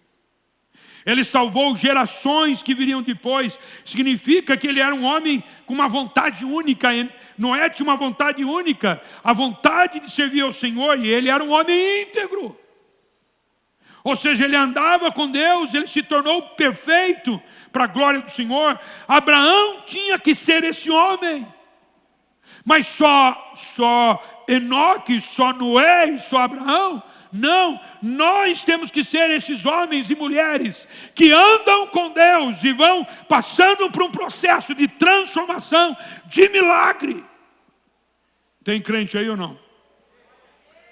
Ele salvou gerações que viriam depois. Significa que ele era um homem com uma vontade única. Noé tinha uma vontade única, a vontade de servir ao Senhor, e ele era um homem íntegro. Ou seja, ele andava com Deus, ele se tornou perfeito para a glória do Senhor. Abraão tinha que ser esse homem. Mas só Enoque, só Noé e só Abraão? Não, nós temos que ser esses homens e mulheres que andam com Deus e vão passando por um processo de transformação, de milagre. Tem crente aí ou não?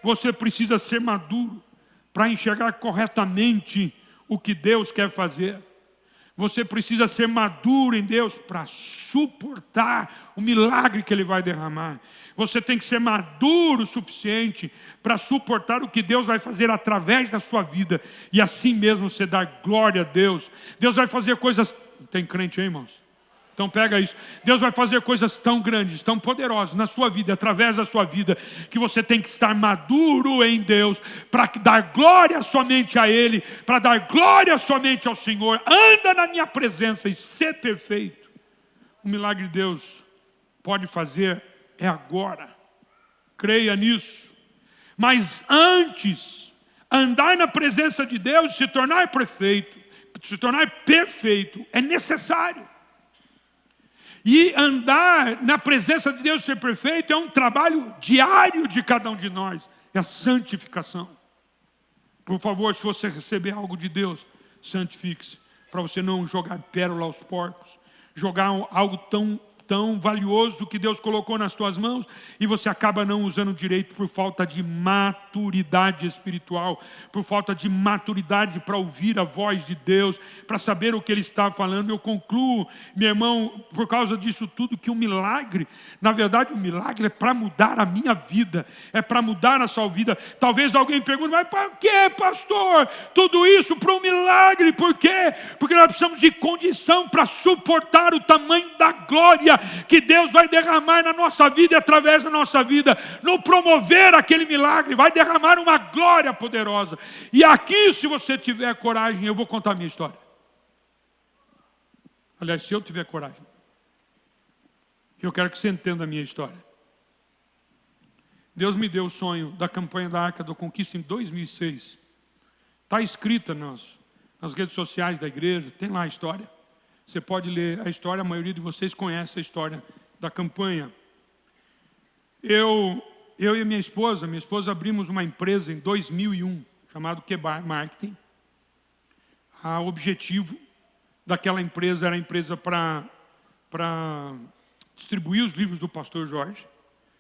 Você precisa ser maduro para enxergar corretamente o que Deus quer fazer. Você precisa ser maduro em Deus para suportar o milagre que Ele vai derramar. Você tem que ser maduro o suficiente para suportar o que Deus vai fazer através da sua vida. E assim mesmo você dá glória a Deus. Deus vai fazer coisas... Tem crente aí, irmãos? Então pega isso. Deus vai fazer coisas tão grandes, tão poderosas na sua vida, através da sua vida, que você tem que estar maduro em Deus, para dar glória somente a Ele, para dar glória somente ao Senhor. Anda na minha presença e ser perfeito. O milagre de Deus pode fazer é agora. Creia nisso. Mas antes, andar na presença de Deus, se tornar perfeito, é necessário. E andar na presença de Deus, ser perfeito, é um trabalho diário de cada um de nós. É a santificação. Por favor, se você receber algo de Deus, santifique-se. Para você não jogar pérola aos porcos. Jogar algo tão valioso que Deus colocou nas tuas mãos e você acaba não usando direito por falta de maturidade espiritual, por falta de maturidade para ouvir a voz de Deus, para saber o que Ele está falando. Eu concluo, meu irmão, por causa disso tudo, que o milagre, na verdade o milagre é para mudar a minha vida, é para mudar a sua vida. Talvez alguém pergunte, mas por que, pastor? Tudo isso para um milagre, por quê? Porque nós precisamos de condição para suportar o tamanho da glória que Deus vai derramar na nossa vida e através da nossa vida, no promover aquele milagre, vai derramar uma glória poderosa. E aqui, se você tiver coragem, eu vou contar a minha história. Aliás, se eu tiver coragem, eu quero que você entenda a minha história. Deus me deu o sonho da campanha da Arca da Conquista em 2006. Está escrita nas redes sociais da igreja, tem lá a história. Você pode ler a história, a maioria de vocês conhece a história da campanha. Eu e a minha esposa abrimos uma empresa em 2001, chamada Kebar Marketing. O objetivo daquela empresa era a empresa para distribuir os livros do pastor Jorge.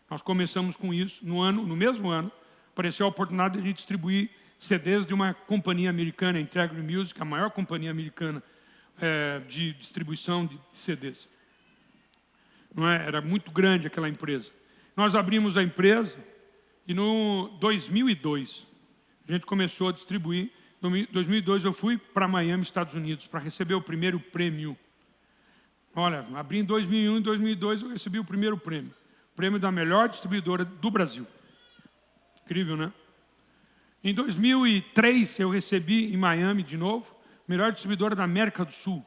Nós começamos com isso. No mesmo ano, apareceu a oportunidade de a gente distribuir CDs de uma companhia americana, Integrity Music, a maior companhia americana de distribuição de CDs. Não é? Era muito grande aquela empresa. Nós abrimos a empresa e no 2002 a gente começou a distribuir. Em 2002 eu fui para Miami, Estados Unidos, para receber o primeiro prêmio. Olha, abri em 2001, em 2002 eu recebi o primeiro prêmio. O prêmio da melhor distribuidora do Brasil. Incrível, né? Em 2003 eu recebi em Miami de novo, melhor distribuidora da América do Sul.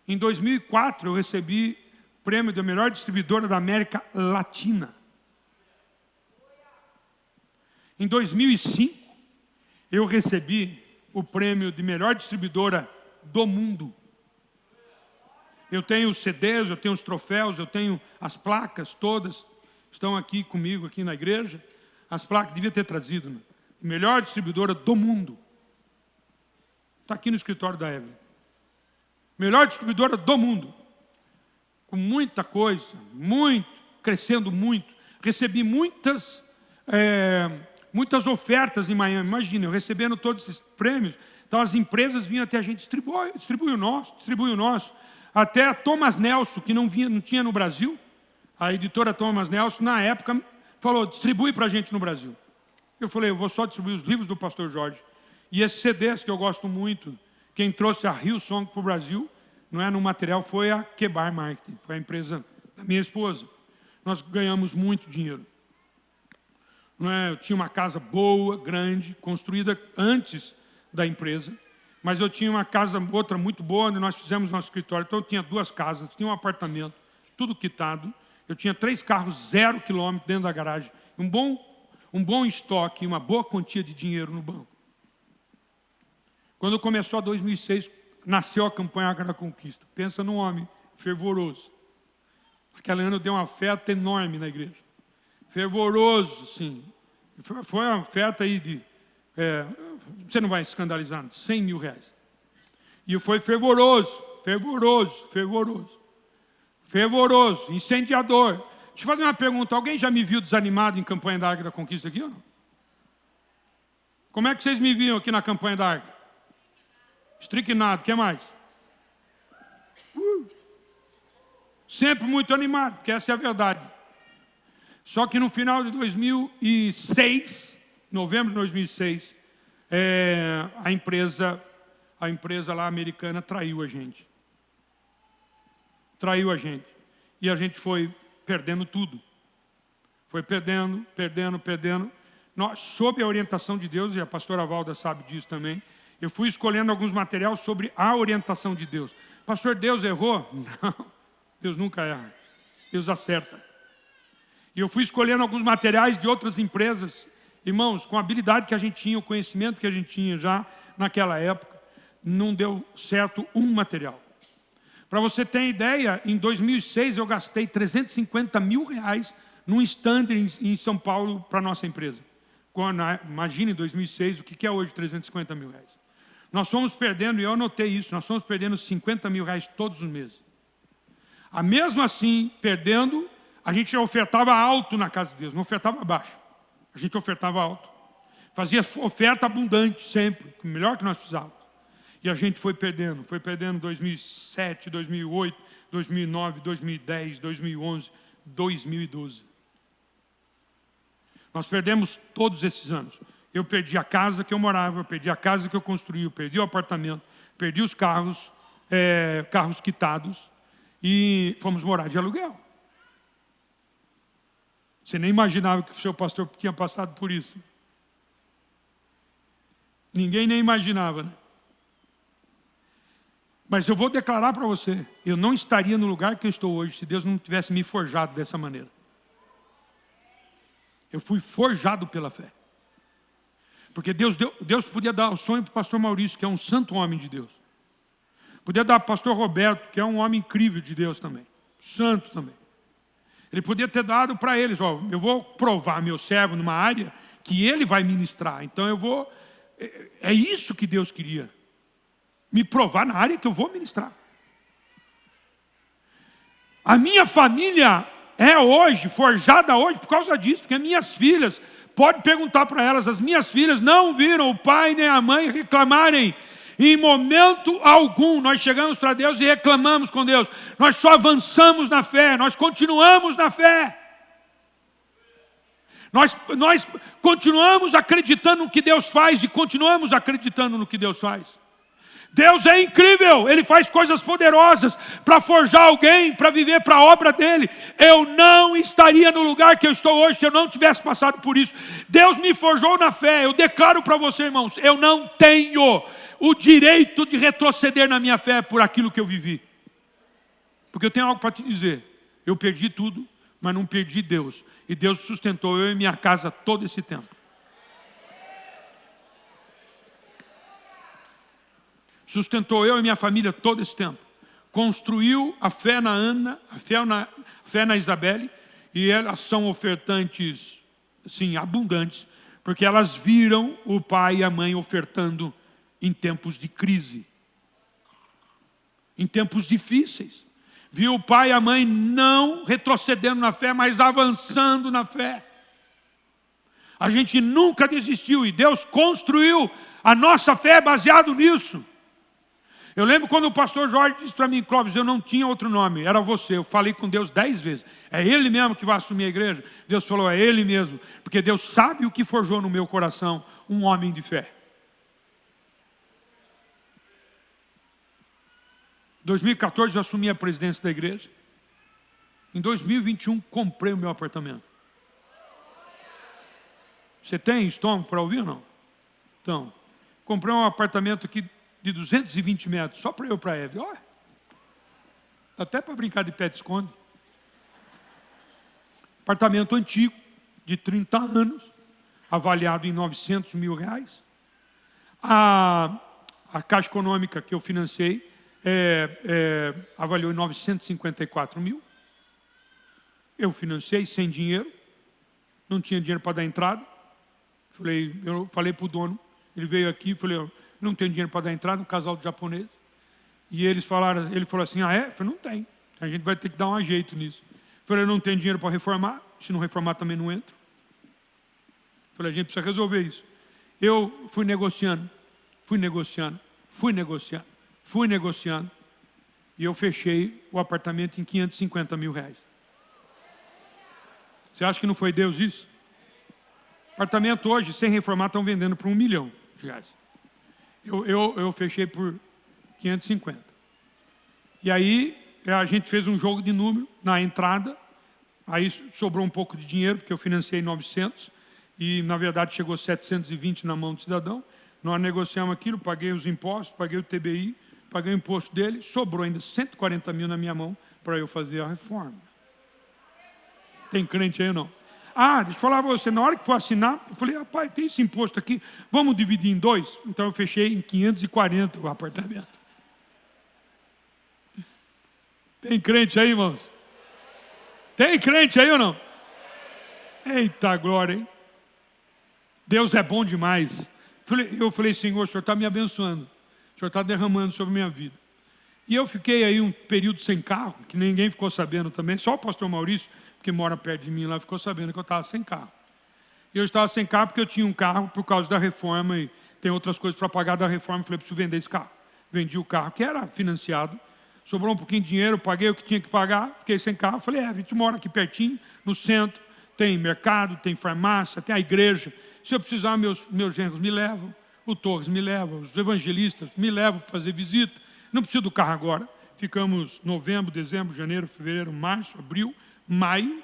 Em 2004, eu recebi o prêmio da melhor distribuidora da América Latina. Em 2005, eu recebi o prêmio de melhor distribuidora do mundo. Eu tenho os CDs, eu tenho os troféus, eu tenho as placas todas, estão aqui comigo, aqui na igreja. As placas, devia ter trazido, né? Melhor distribuidora do mundo. Está aqui no escritório da Evelyn. Melhor distribuidora do mundo. Com muita coisa, crescendo muito. Recebi muitas ofertas em Miami. Imagina, eu recebendo todos esses prêmios. Então as empresas vinham até a gente, distribui o nosso. Até a Thomas Nelson, que não tinha no Brasil. A editora Thomas Nelson, na época, falou, distribui para a gente no Brasil. Eu falei, eu vou só distribuir os livros do pastor Jorge. E esses CDs que eu gosto muito, quem trouxe a Hillsong para o Brasil, não é no material, foi a Kebar Marketing, foi a empresa da minha esposa. Nós ganhamos muito dinheiro. Não é? Eu tinha uma casa boa, grande, construída antes da empresa, mas eu tinha uma casa, outra muito boa, onde nós fizemos nosso escritório. Então eu tinha 2 casas, tinha um apartamento, tudo quitado. Eu tinha 3 carros, 0 quilômetro dentro da garagem. Um bom estoque, uma boa quantia de dinheiro no banco. Quando começou a 2006, nasceu a campanha Arca da Conquista. Pensa num homem fervoroso. Aquele ano eu dei uma oferta enorme na igreja. Fervoroso, sim. Foi uma oferta aí de... você não vai escandalizar, 100 mil reais. E foi fervoroso, incendiador. Deixa eu fazer uma pergunta. Alguém já me viu desanimado em campanha da Arca da Conquista aqui ou não? Como é que vocês me viam aqui na campanha da Arca? Estriquinado. O que mais? Sempre muito animado, porque essa é a verdade. Só que no final de 2006, novembro de 2006, a empresa lá americana traiu a gente. Traiu a gente. E a gente foi perdendo tudo. Foi perdendo. Nós, sob a orientação de Deus, e a pastora Valda sabe disso também, eu fui escolhendo alguns materiais sobre a orientação de Deus. Pastor, Deus errou? Não, Deus nunca erra. Deus acerta. E eu fui escolhendo alguns materiais de outras empresas, irmãos, com a habilidade que a gente tinha, o conhecimento que a gente tinha já naquela época, não deu certo um material. Para você ter ideia, em 2006 eu gastei 350 mil reais num stand em São Paulo para a nossa empresa. Imagine em 2006 o que é hoje 350 mil reais. Nós fomos perdendo, e eu anotei isso, nós fomos perdendo 50 mil reais todos os meses. Mesmo assim, perdendo, a gente ofertava alto na casa de Deus, não ofertava baixo. A gente ofertava alto. Fazia oferta abundante sempre, o melhor que nós precisávamos. E a gente foi perdendo 2007, 2008, 2009, 2010, 2011, 2012. Nós perdemos todos esses anos. Eu perdi a casa que eu morava, eu perdi a casa que eu construí, eu perdi o apartamento, perdi os carros quitados e fomos morar de aluguel. Você nem imaginava que o seu pastor tinha passado por isso. Ninguém nem imaginava, né? Mas eu vou declarar para você, eu não estaria no lugar que eu estou hoje se Deus não tivesse me forjado dessa maneira. Eu fui forjado pela fé. Porque Deus podia dar o sonho para o pastor Maurício, que é um santo homem de Deus. Podia dar para o pastor Roberto, que é um homem incrível de Deus também. Santo também. Ele podia ter dado para eles, eu vou provar meu servo numa área que ele vai ministrar. Então eu vou... É isso que Deus queria. Me provar na área que eu vou ministrar. A minha família é hoje, forjada hoje, por causa disso, porque minhas filhas, pode perguntar para elas, as minhas filhas não viram o pai nem a mãe reclamarem em momento algum. Nós chegamos para Deus e reclamamos com Deus. Nós só avançamos na fé, nós continuamos na fé. Nós continuamos acreditando no que Deus faz e continuamos acreditando no que Deus faz. Deus é incrível, Ele faz coisas poderosas para forjar alguém, para viver para a obra dEle. Eu não estaria no lugar que eu estou hoje se eu não tivesse passado por isso. Deus me forjou na fé. Eu declaro para você, irmãos, eu não tenho o direito de retroceder na minha fé por aquilo que eu vivi. Porque eu tenho algo para te dizer. Eu perdi tudo, mas não perdi Deus. E Deus sustentou eu e minha casa todo esse tempo. Sustentou eu e minha família todo esse tempo. Construiu a fé na Ana, a fé na Isabelle, e elas são ofertantes, sim, abundantes, porque elas viram o pai e a mãe ofertando em tempos de crise, em tempos difíceis. Viu o pai e a mãe não retrocedendo na fé, mas avançando na fé. A gente nunca desistiu e Deus construiu a nossa fé baseado nisso. Eu lembro quando o pastor Jorge disse para mim, Clóvis, eu não tinha outro nome, era você. Eu falei com Deus 10 vezes. É Ele mesmo que vai assumir a igreja? Deus falou, é Ele mesmo. Porque Deus sabe o que forjou no meu coração um homem de fé. Em 2014 eu assumi a presidência da igreja. Em 2021 comprei o meu apartamento. Você tem estômago para ouvir ou não? Então, comprei um apartamento aqui de 220 metros, só para eu e para a Eve. Olha, até para brincar de pé de esconde. Apartamento antigo, de 30 anos, avaliado em 900 mil reais. A Caixa Econômica que eu financei avaliou em 954 mil. Eu financei sem dinheiro, não tinha dinheiro para dar entrada. Eu falei para o dono, ele veio aqui e falei, não tem dinheiro para dar entrada, um casal de japoneses. E ele falou assim, ah é? Eu falei, não tem. A gente vai ter que dar um jeito nisso. Falei, eu não tenho dinheiro para reformar, se não reformar também não entro. Falei, a gente precisa resolver isso. Eu fui negociando, e eu fechei o apartamento em 550 mil reais. Você acha que não foi Deus isso? Apartamento hoje, sem reformar, estão vendendo por R$1 milhão. Eu fechei por 550. E aí, a gente fez um jogo de número na entrada, aí sobrou um pouco de dinheiro, porque eu financiei 900, e na verdade chegou 720 na mão do cidadão. Nós negociamos aquilo, paguei os impostos, paguei o TBI, paguei o imposto dele, sobrou ainda 140 mil na minha mão para eu fazer a reforma. Tem crente aí ou não? Ah, deixa eu falar para você, na hora que for assinar, eu falei, rapaz, tem esse imposto aqui, vamos dividir em 2? Então eu fechei em 540 o apartamento. Tem crente aí, irmãos? Tem crente aí ou não? Eita glória, hein? Deus é bom demais. Eu falei, Senhor, o Senhor está me abençoando. O Senhor está derramando sobre a minha vida. E eu fiquei aí um período sem carro, que ninguém ficou sabendo também, só o pastor Maurício, que mora perto de mim lá, ficou sabendo que eu estava sem carro. E eu estava sem carro porque eu tinha um carro por causa da reforma e tem outras coisas para pagar da reforma. Falei, preciso vender esse carro. Vendi o carro, que era financiado. Sobrou um pouquinho de dinheiro, paguei o que tinha que pagar, fiquei sem carro. Falei, a gente mora aqui pertinho, no centro, tem mercado, tem farmácia, tem a igreja. Se eu precisar, meus genros me levam, o Torres me leva, os evangelistas me levam para fazer visita. Não preciso do carro agora. Ficamos novembro, dezembro, janeiro, fevereiro, março, abril, maio,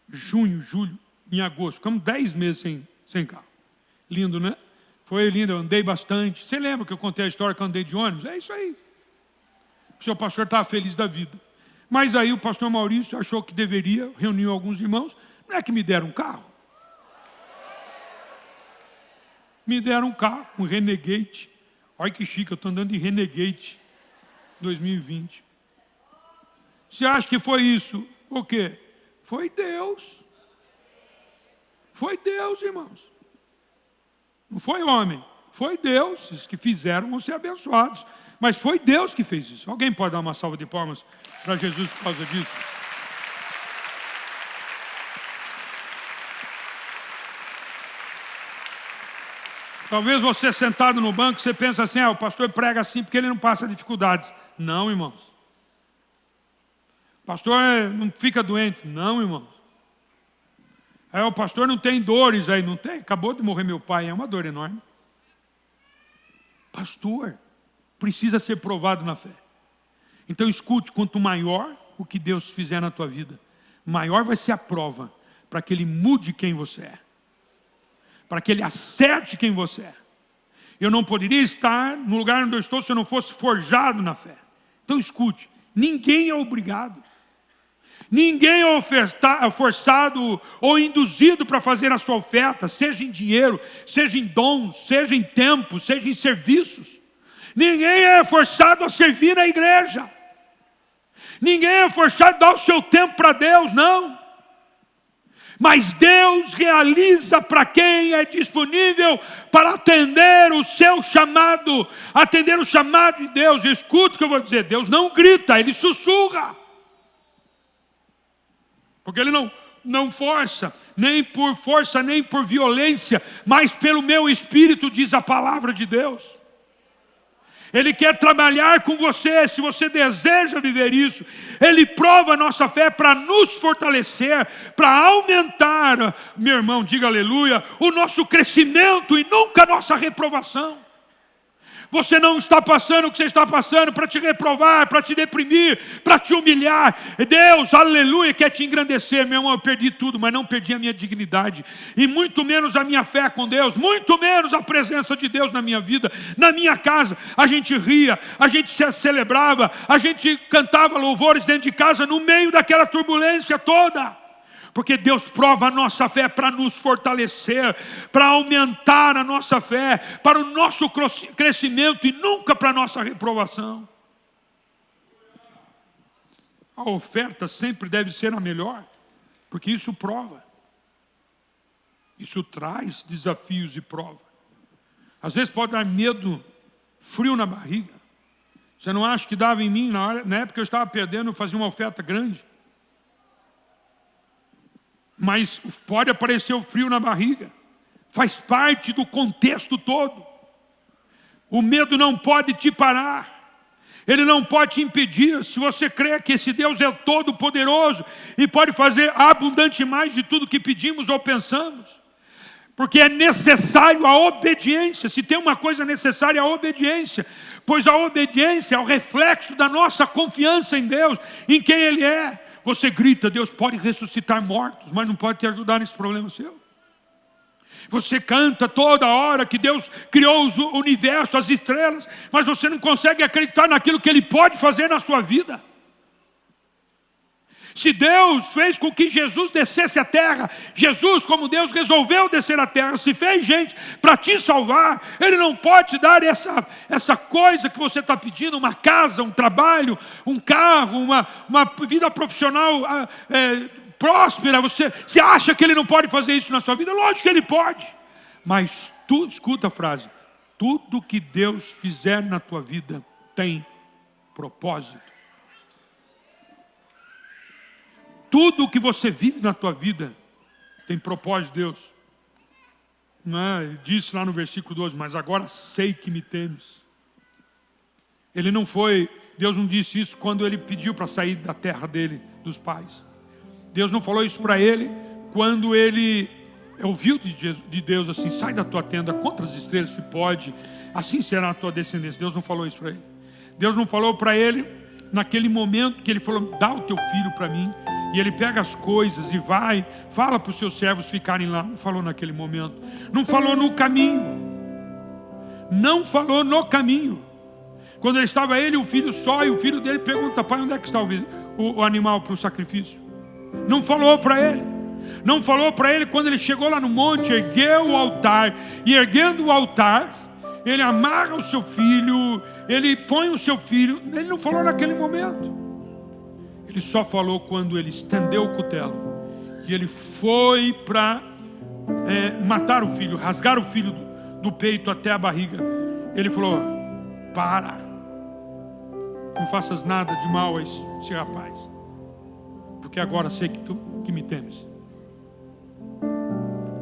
junho, julho, em agosto. Ficamos 10 meses sem carro. Lindo, né? Foi lindo, eu andei bastante. Você lembra que eu contei a história que eu andei de ônibus? É isso aí. O seu pastor estava feliz da vida. Mas aí o pastor Maurício achou que deveria, reuniu alguns irmãos, não é que me deram um carro. Me deram um carro, um Renegade. Olha que chique, eu estou andando de Renegade 2020. Você acha que foi isso? O quê? Foi Deus. Foi Deus, irmãos. Não foi homem. Foi Deus. Os que fizeram vão ser abençoados. Mas foi Deus que fez isso. Alguém pode dar uma salva de palmas para Jesus por causa disso? Talvez você sentado no banco, você pensa assim, o pastor prega assim porque ele não passa dificuldades. Não, irmãos. O pastor não fica doente. Não, irmãos. O pastor não tem dores aí. Não tem. Acabou de morrer meu pai. É uma dor enorme. Pastor precisa ser provado na fé. Então escute, quanto maior o que Deus fizer na tua vida, maior vai ser a prova para que Ele mude quem você é. Para que Ele acerte quem você é. Eu não poderia estar no lugar onde eu estou se eu não fosse forjado na fé. Então escute, ninguém é obrigado. Ninguém é forçado ou induzido para fazer a sua oferta, seja em dinheiro, seja em dons, seja em tempo, seja em serviços. Ninguém é forçado a servir na igreja. Ninguém é forçado a dar o seu tempo para Deus, não. Mas Deus realiza para quem é disponível para atender o seu chamado, atender o chamado de Deus. Escuta o que eu vou dizer, Deus não grita, Ele sussurra. Porque Ele não força, nem por força, nem por violência, mas pelo meu espírito, diz a palavra de Deus. Ele quer trabalhar com você, se você deseja viver isso. Ele prova a nossa fé para nos fortalecer, para aumentar, meu irmão, diga aleluia, o nosso crescimento e nunca a nossa reprovação. Você não está passando o que você está passando para te reprovar, para te deprimir, para te humilhar. Deus, aleluia, quer te engrandecer. Meu irmão, eu perdi tudo, mas não perdi a minha dignidade. E muito menos a minha fé com Deus, muito menos a presença de Deus na minha vida. Na minha casa, a gente ria, a gente se celebrava, a gente cantava louvores dentro de casa no meio daquela turbulência toda. Porque Deus prova a nossa fé para nos fortalecer, para aumentar a nossa fé, para o nosso crescimento e nunca para a nossa reprovação. A oferta sempre deve ser a melhor, porque isso prova. Isso traz desafios e prova. Às vezes pode dar medo, frio na barriga. Você não acha que dava em mim, na época que eu estava perdendo, eu fazia uma oferta grande. mas pode aparecer o frio na barriga. Faz parte do contexto todo. O medo não pode te parar. Ele não pode te impedir. Se você crê que esse Deus é todo poderoso e pode fazer abundante mais de tudo que pedimos ou pensamos. Porque é necessário a obediência. Se tem uma coisa necessária, é a obediência. Pois a obediência é o reflexo da nossa confiança em Deus, em quem Ele é. Você grita, Deus pode ressuscitar mortos, mas não pode te ajudar nesse problema seu. Você canta toda hora que Deus criou o universo, as estrelas, mas você não consegue acreditar naquilo que Ele pode fazer na sua vida. Se Deus fez com que Jesus descesse à terra, Jesus, como Deus, resolveu descer à terra, se fez gente para te salvar, Ele não pode te dar essa coisa que você está pedindo, uma casa, um trabalho, um carro, uma vida profissional próspera. Você acha que Ele não pode fazer isso na sua vida? Lógico que Ele pode. Mas escuta a frase, tudo que Deus fizer na tua vida tem propósito. Tudo que você vive na tua vida tem propósito de Deus. Ele disse lá no versículo 12, mas agora sei que me temes. Deus não disse isso quando ele pediu para sair da terra dele, dos pais. Deus não falou isso para ele quando ele ouviu de Deus assim, sai da tua tenda, contra as estrelas se pode, assim será a tua descendência. Deus não falou isso para ele. Deus não falou para ele naquele momento que ele falou, dá o teu filho para mim. E ele pega as coisas e vai, fala para os seus servos ficarem lá. Não falou naquele momento. Não falou no caminho. Não falou no caminho. Quando ele estava ele e o filho só, e o filho dele pergunta, pai, onde é que está o animal para o sacrifício? Não falou para ele. Não falou para ele quando ele chegou lá no monte, ergueu o altar. E erguendo o altar, ele amarra o seu filho, ele põe o seu filho. Ele não falou naquele momento. Ele só falou quando ele estendeu o cutelo. E ele foi para matar o filho, rasgar o filho do peito até a barriga. Ele falou, para. Não faças nada de mal a esse rapaz. Porque agora sei que me temes.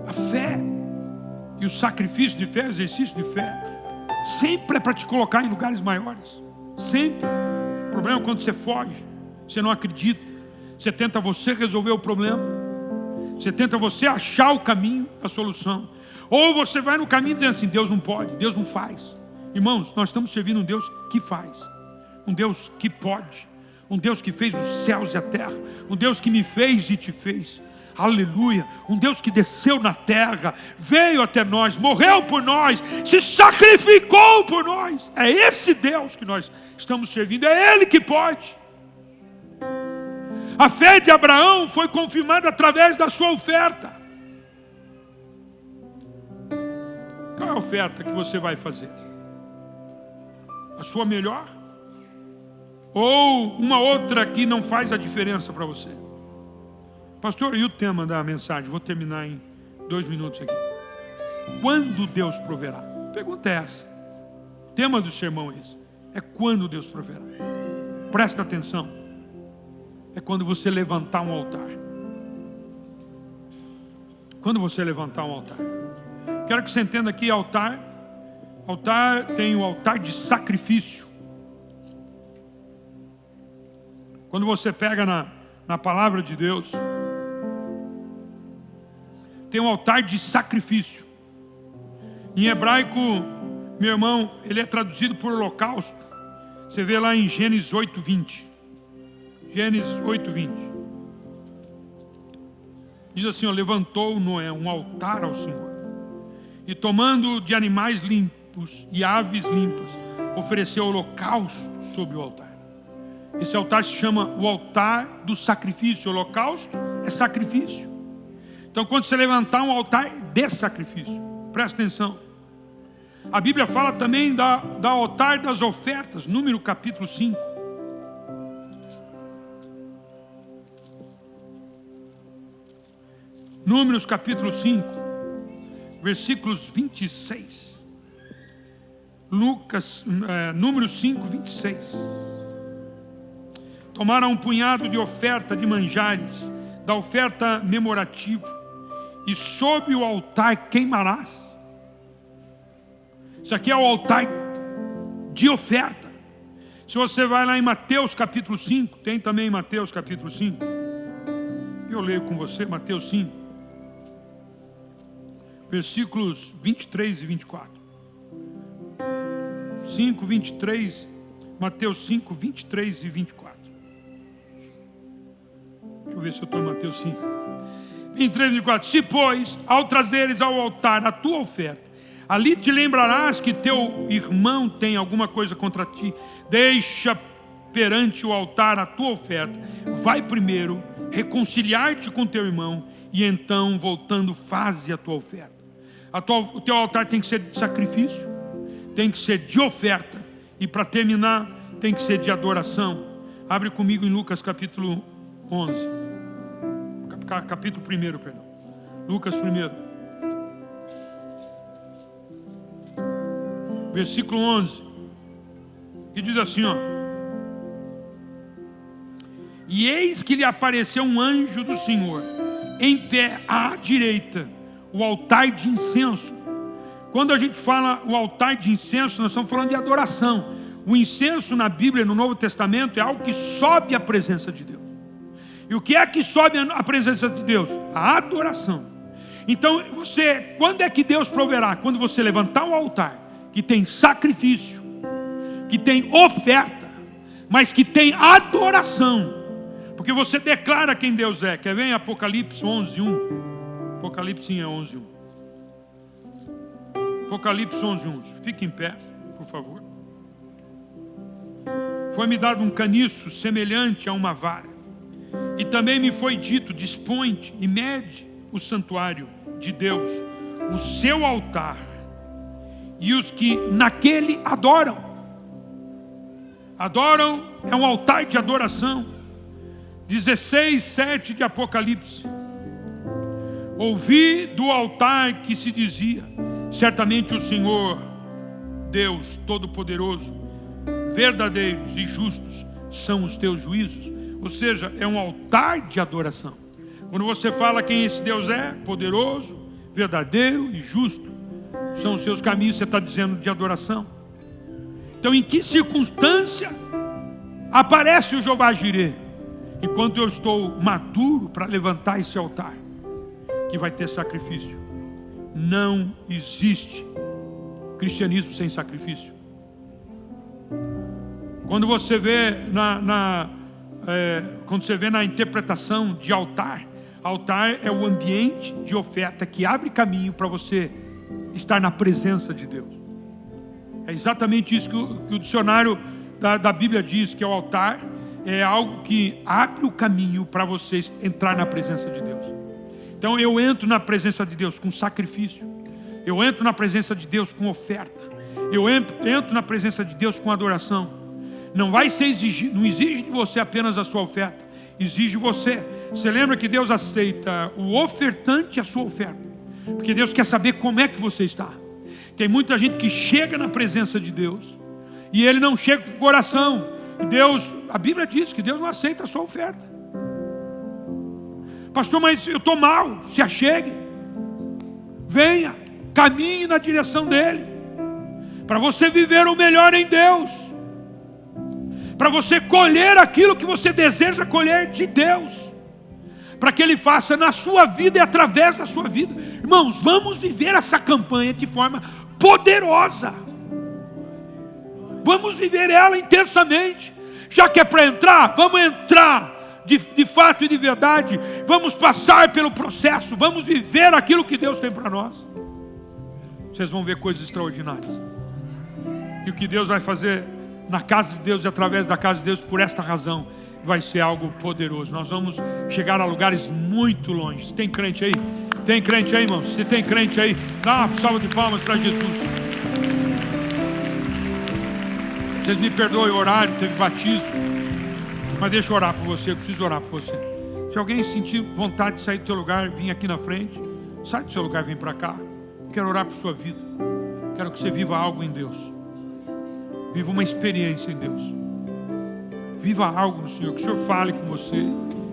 A fé e o sacrifício de fé, o exercício de fé, sempre é para te colocar em lugares maiores. Sempre. O problema é quando você foge. Você não acredita. Você tenta você resolver o problema. Você tenta você achar o caminho, a solução. Ou você vai no caminho dizendo assim, Deus não pode, Deus não faz. Irmãos, nós estamos servindo um Deus que faz. Um Deus que pode. Um Deus que fez os céus e a terra. Um Deus que me fez e te fez. Aleluia. Um Deus que desceu na terra, veio até nós, morreu por nós, se sacrificou por nós. É esse Deus que nós estamos servindo. É Ele que pode. A fé de Abraão foi confirmada através da sua oferta. Qual é a oferta que você vai fazer? A sua melhor? Ou uma outra que não faz a diferença para você? Pastor, e o tema da mensagem? Vou terminar em 2 minutos aqui. Quando Deus proverá? A pergunta é essa. O tema do sermão é esse. É quando Deus proverá. Presta atenção. É quando você levantar um altar. Quando você levantar um altar. Quero que você entenda aqui, altar. Altar tem o altar de sacrifício. Quando você pega na palavra de Deus, tem um altar de sacrifício. Em hebraico, meu irmão, ele é traduzido por holocausto. Você vê lá em Gênesis 8:20. Gênesis 8:20. Diz assim, levantou Noé um altar ao Senhor. E tomando de animais limpos e aves limpas, ofereceu holocausto sobre o altar. Esse altar se chama o altar do sacrifício. O holocausto é sacrifício. Então quando você levantar um altar de sacrifício, presta atenção. A Bíblia fala também da altar das ofertas, Número capítulo 5. Números capítulo 5, versículos 26. Números 5, 26. Tomaram um punhado de oferta de manjares, da oferta memorativa, e sobre o altar queimarás. Isso aqui é o altar de oferta. Se você vai lá em Mateus capítulo 5, tem também Mateus capítulo 5. Eu leio com você, Mateus 5, versículos 23 e 24. 5, 23, Mateus 5, 23 e 24. Deixa eu ver se eu estou em Mateus 5. 23 e 24. Se, pois, ao trazeres ao altar a tua oferta, ali te lembrarás que teu irmão tem alguma coisa contra ti, deixa perante o altar a tua oferta, vai primeiro reconciliar-te com teu irmão, e então, voltando, faze a tua oferta. O teu altar tem que ser de sacrifício, tem que ser de oferta, e para terminar, tem que ser de adoração. Abre comigo em Lucas capítulo 11. Capítulo 1, perdão. Lucas 1. Versículo 11. Que diz assim, ó. E eis que lhe apareceu um anjo do Senhor, em pé à direita, o altar de incenso. Quando a gente fala o altar de incenso, nós estamos falando de adoração. O incenso na Bíblia, no Novo Testamento, é algo que sobe à presença de Deus. E o que é que sobe à presença de Deus? A adoração. Então, quando é que Deus proverá? Quando você levantar o altar, que tem sacrifício, que tem oferta, mas que tem adoração. Porque você declara quem Deus é. Quer ver em Apocalipse 11:1? Apocalipse é 11:1. Apocalipse 11:1. Fique em pé, por favor. Foi-me dado um caniço semelhante a uma vara. E também me foi dito, dispõe-te e mede o santuário de Deus, o seu altar, e os que naquele adoram. Adoram é um altar de adoração. 16:7 de Apocalipse. Ouvi do altar que se dizia: certamente o Senhor, Deus Todo-Poderoso, verdadeiros e justos são os teus juízos. Ou seja, é um altar de adoração. Quando você fala quem esse Deus é, poderoso, verdadeiro e justo, são os seus caminhos, você está dizendo de adoração. Então, em que circunstância aparece o Jeová Jireh? Enquanto eu estou maduro para levantar esse altar, que vai ter sacrifício. Não existe cristianismo sem sacrifício. Quando você vê quando você vê na interpretação de altar, altar é o ambiente de oferta que abre caminho para você estar na presença de Deus. É exatamente isso que o dicionário da Bíblia diz, que o altar é algo que abre o caminho para você entrar na presença de Deus. Então eu entro na presença de Deus com sacrifício, eu entro na presença de Deus com oferta, eu entro na presença de Deus com adoração. Não vai ser exigido, não exige de você apenas a sua oferta, exige você. Você lembra que Deus aceita o ofertante e a sua oferta, porque Deus quer saber como é que você está. Tem muita gente que chega na presença de Deus e ele não chega com o coração. Deus, a Bíblia diz que Deus não aceita a sua oferta. Pastor, mas eu estou mal. Se achegue, venha, caminhe na direção dele, para você viver o melhor em Deus, para você colher aquilo que você deseja colher de Deus, para que Ele faça na sua vida e através da sua vida. Irmãos, vamos viver essa campanha de forma poderosa. Vamos viver ela intensamente. Já que é para entrar, vamos entrar de fato e de verdade. Vamos passar pelo processo, vamos viver aquilo que Deus tem para nós. Vocês vão ver coisas extraordinárias. E o que Deus vai fazer na casa de Deus e através da casa de Deus, por esta razão, vai ser algo poderoso. Nós vamos chegar a lugares muito longe. Tem crente aí? Tem crente aí, irmãos? Se tem crente aí, dá uma salva de palmas para Jesus. Vocês me perdoem o horário, teve batismo, mas deixa eu orar por você, eu preciso orar por você. Se alguém sentir vontade de sair do seu lugar, vir aqui na frente, sai do seu lugar, vem para cá. Quero orar por sua vida. Quero que você viva algo em Deus. Viva uma experiência em Deus. Viva algo no Senhor, que o Senhor fale com você,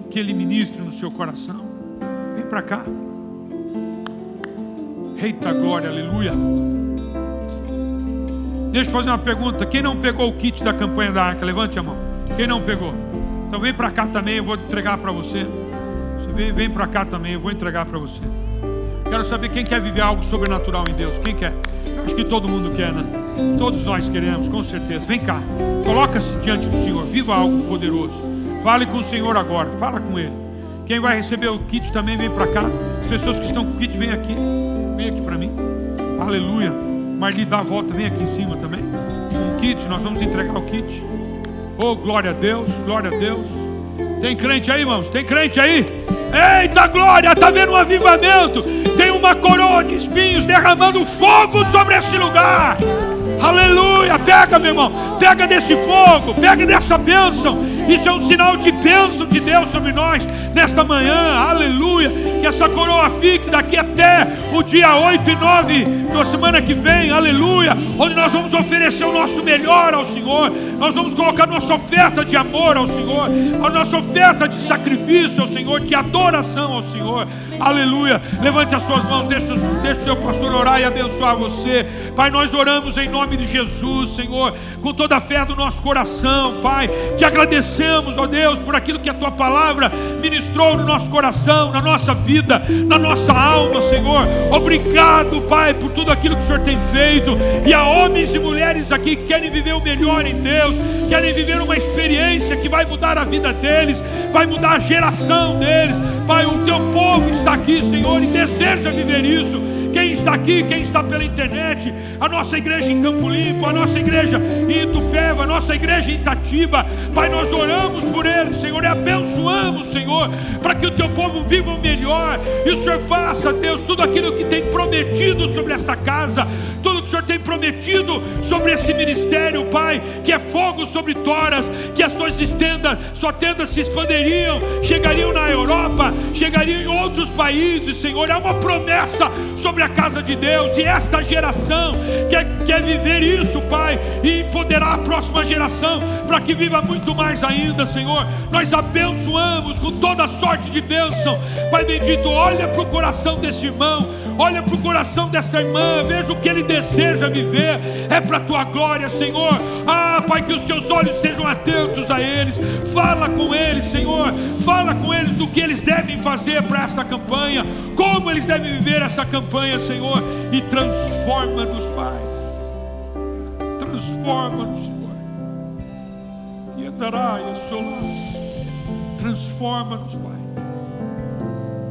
que Ele ministre no seu coração. Vem para cá. Eita glória, aleluia. Deixa eu fazer uma pergunta. Quem não pegou o kit da campanha da Arca? Levante a mão. Quem não pegou? Então vem para cá também, eu vou entregar para você. Você vem para cá também, eu vou entregar para você. Quero saber quem quer viver algo sobrenatural em Deus. Quem quer? Acho que todo mundo quer, né? Todos nós queremos, com certeza. Vem cá, coloca-se diante do Senhor. Viva algo poderoso. Fale com o Senhor agora, fala com Ele. Quem vai receber o kit também vem para cá. As pessoas que estão com o kit, vem aqui. Vem aqui para mim. Aleluia. Marli, dá a volta, vem aqui em cima também. Com o kit, nós vamos entregar o kit. Oh, glória a Deus, glória a Deus. Tem crente aí, irmãos? Tem crente aí? Eita glória, está vendo um avivamento? Tem uma coroa de espinhos derramando fogo sobre esse lugar. Aleluia, pega, meu irmão, pega desse fogo, pega dessa bênção. Isso é um sinal de bênção de Deus sobre nós nesta manhã, aleluia. Que essa coroa fique daqui até o dia 8 e 9 da semana que vem, aleluia. Onde nós vamos oferecer o nosso melhor ao Senhor. Nós vamos colocar nossa oferta de amor ao Senhor, a nossa oferta de sacrifício ao Senhor, de adoração ao Senhor, aleluia. Levante as suas mãos, deixa o seu pastor orar e abençoar você. Pai, nós oramos em nome de Jesus, Senhor, com toda a fé do nosso coração, Pai. Te agradecemos, ó Deus, por aquilo que a Tua palavra ministrou no nosso coração, na nossa vida, na nossa alma, Senhor. Obrigado, Pai, por tudo aquilo que o Senhor tem feito. E há homens e mulheres aqui que querem viver o melhor em Deus, querem viver uma experiência que vai mudar a vida deles, vai mudar a geração deles. Pai, o Teu povo está aqui, Senhor, e deseja viver isso. Quem está aqui, quem está pela internet, a nossa igreja em Campo Limpo, a nossa igreja em Itupeva, a nossa igreja em Itatiba, Pai, nós oramos por eles, Senhor, e abençoamos, Senhor, para que o Teu povo viva o melhor, e o Senhor faça, Deus, tudo aquilo que tem prometido sobre esta casa, tudo que o Senhor tem prometido sobre esse ministério, Pai, que é fogo sobre toras, que as suas tendas se expandiriam, chegariam na Europa, chegariam em outros países, Senhor, é uma promessa sobre a casa de Deus, e esta geração quer viver isso, Pai, e empoderar a próxima geração para que viva muito mais ainda, Senhor. Nós abençoamos com toda sorte de bênção, Pai bendito. Olha para o coração desse irmão, olha para o coração desta irmã, veja o que ele deseja viver, é para a Tua glória, Senhor. Pai, que os Teus olhos estejam atentos a eles, fala com eles, Senhor, fala com eles do que eles devem fazer para essa campanha, como eles devem viver essa campanha, Senhor, e transforma-nos, Pai, transforma-nos, Senhor, e andará e solar, transforma-nos, Pai,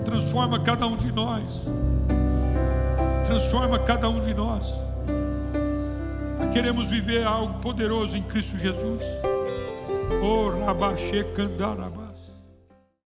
transforma cada um de nós, transforma cada um de nós. Queremos viver algo poderoso em Cristo Jesus.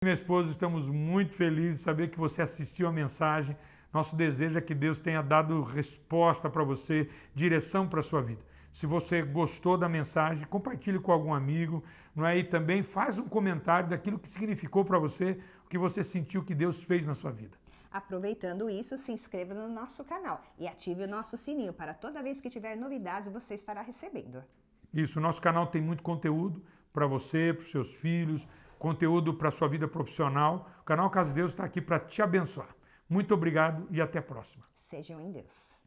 Minha esposa, estamos muito felizes de saber que você assistiu a mensagem. Nosso desejo é que Deus tenha dado resposta para você, direção para a sua vida. Se você gostou da mensagem, compartilhe com algum amigo, não é? E também faz um comentário daquilo que significou para você, o que você sentiu que Deus fez na sua vida. Aproveitando isso, se inscreva no nosso canal e ative o nosso sininho para toda vez que tiver novidades você estará recebendo. Isso, o nosso canal tem muito conteúdo para você, para os seus filhos, conteúdo para a sua vida profissional. O canal Casa de Deus está aqui para te abençoar. Muito obrigado e até a próxima. Sejam em Deus.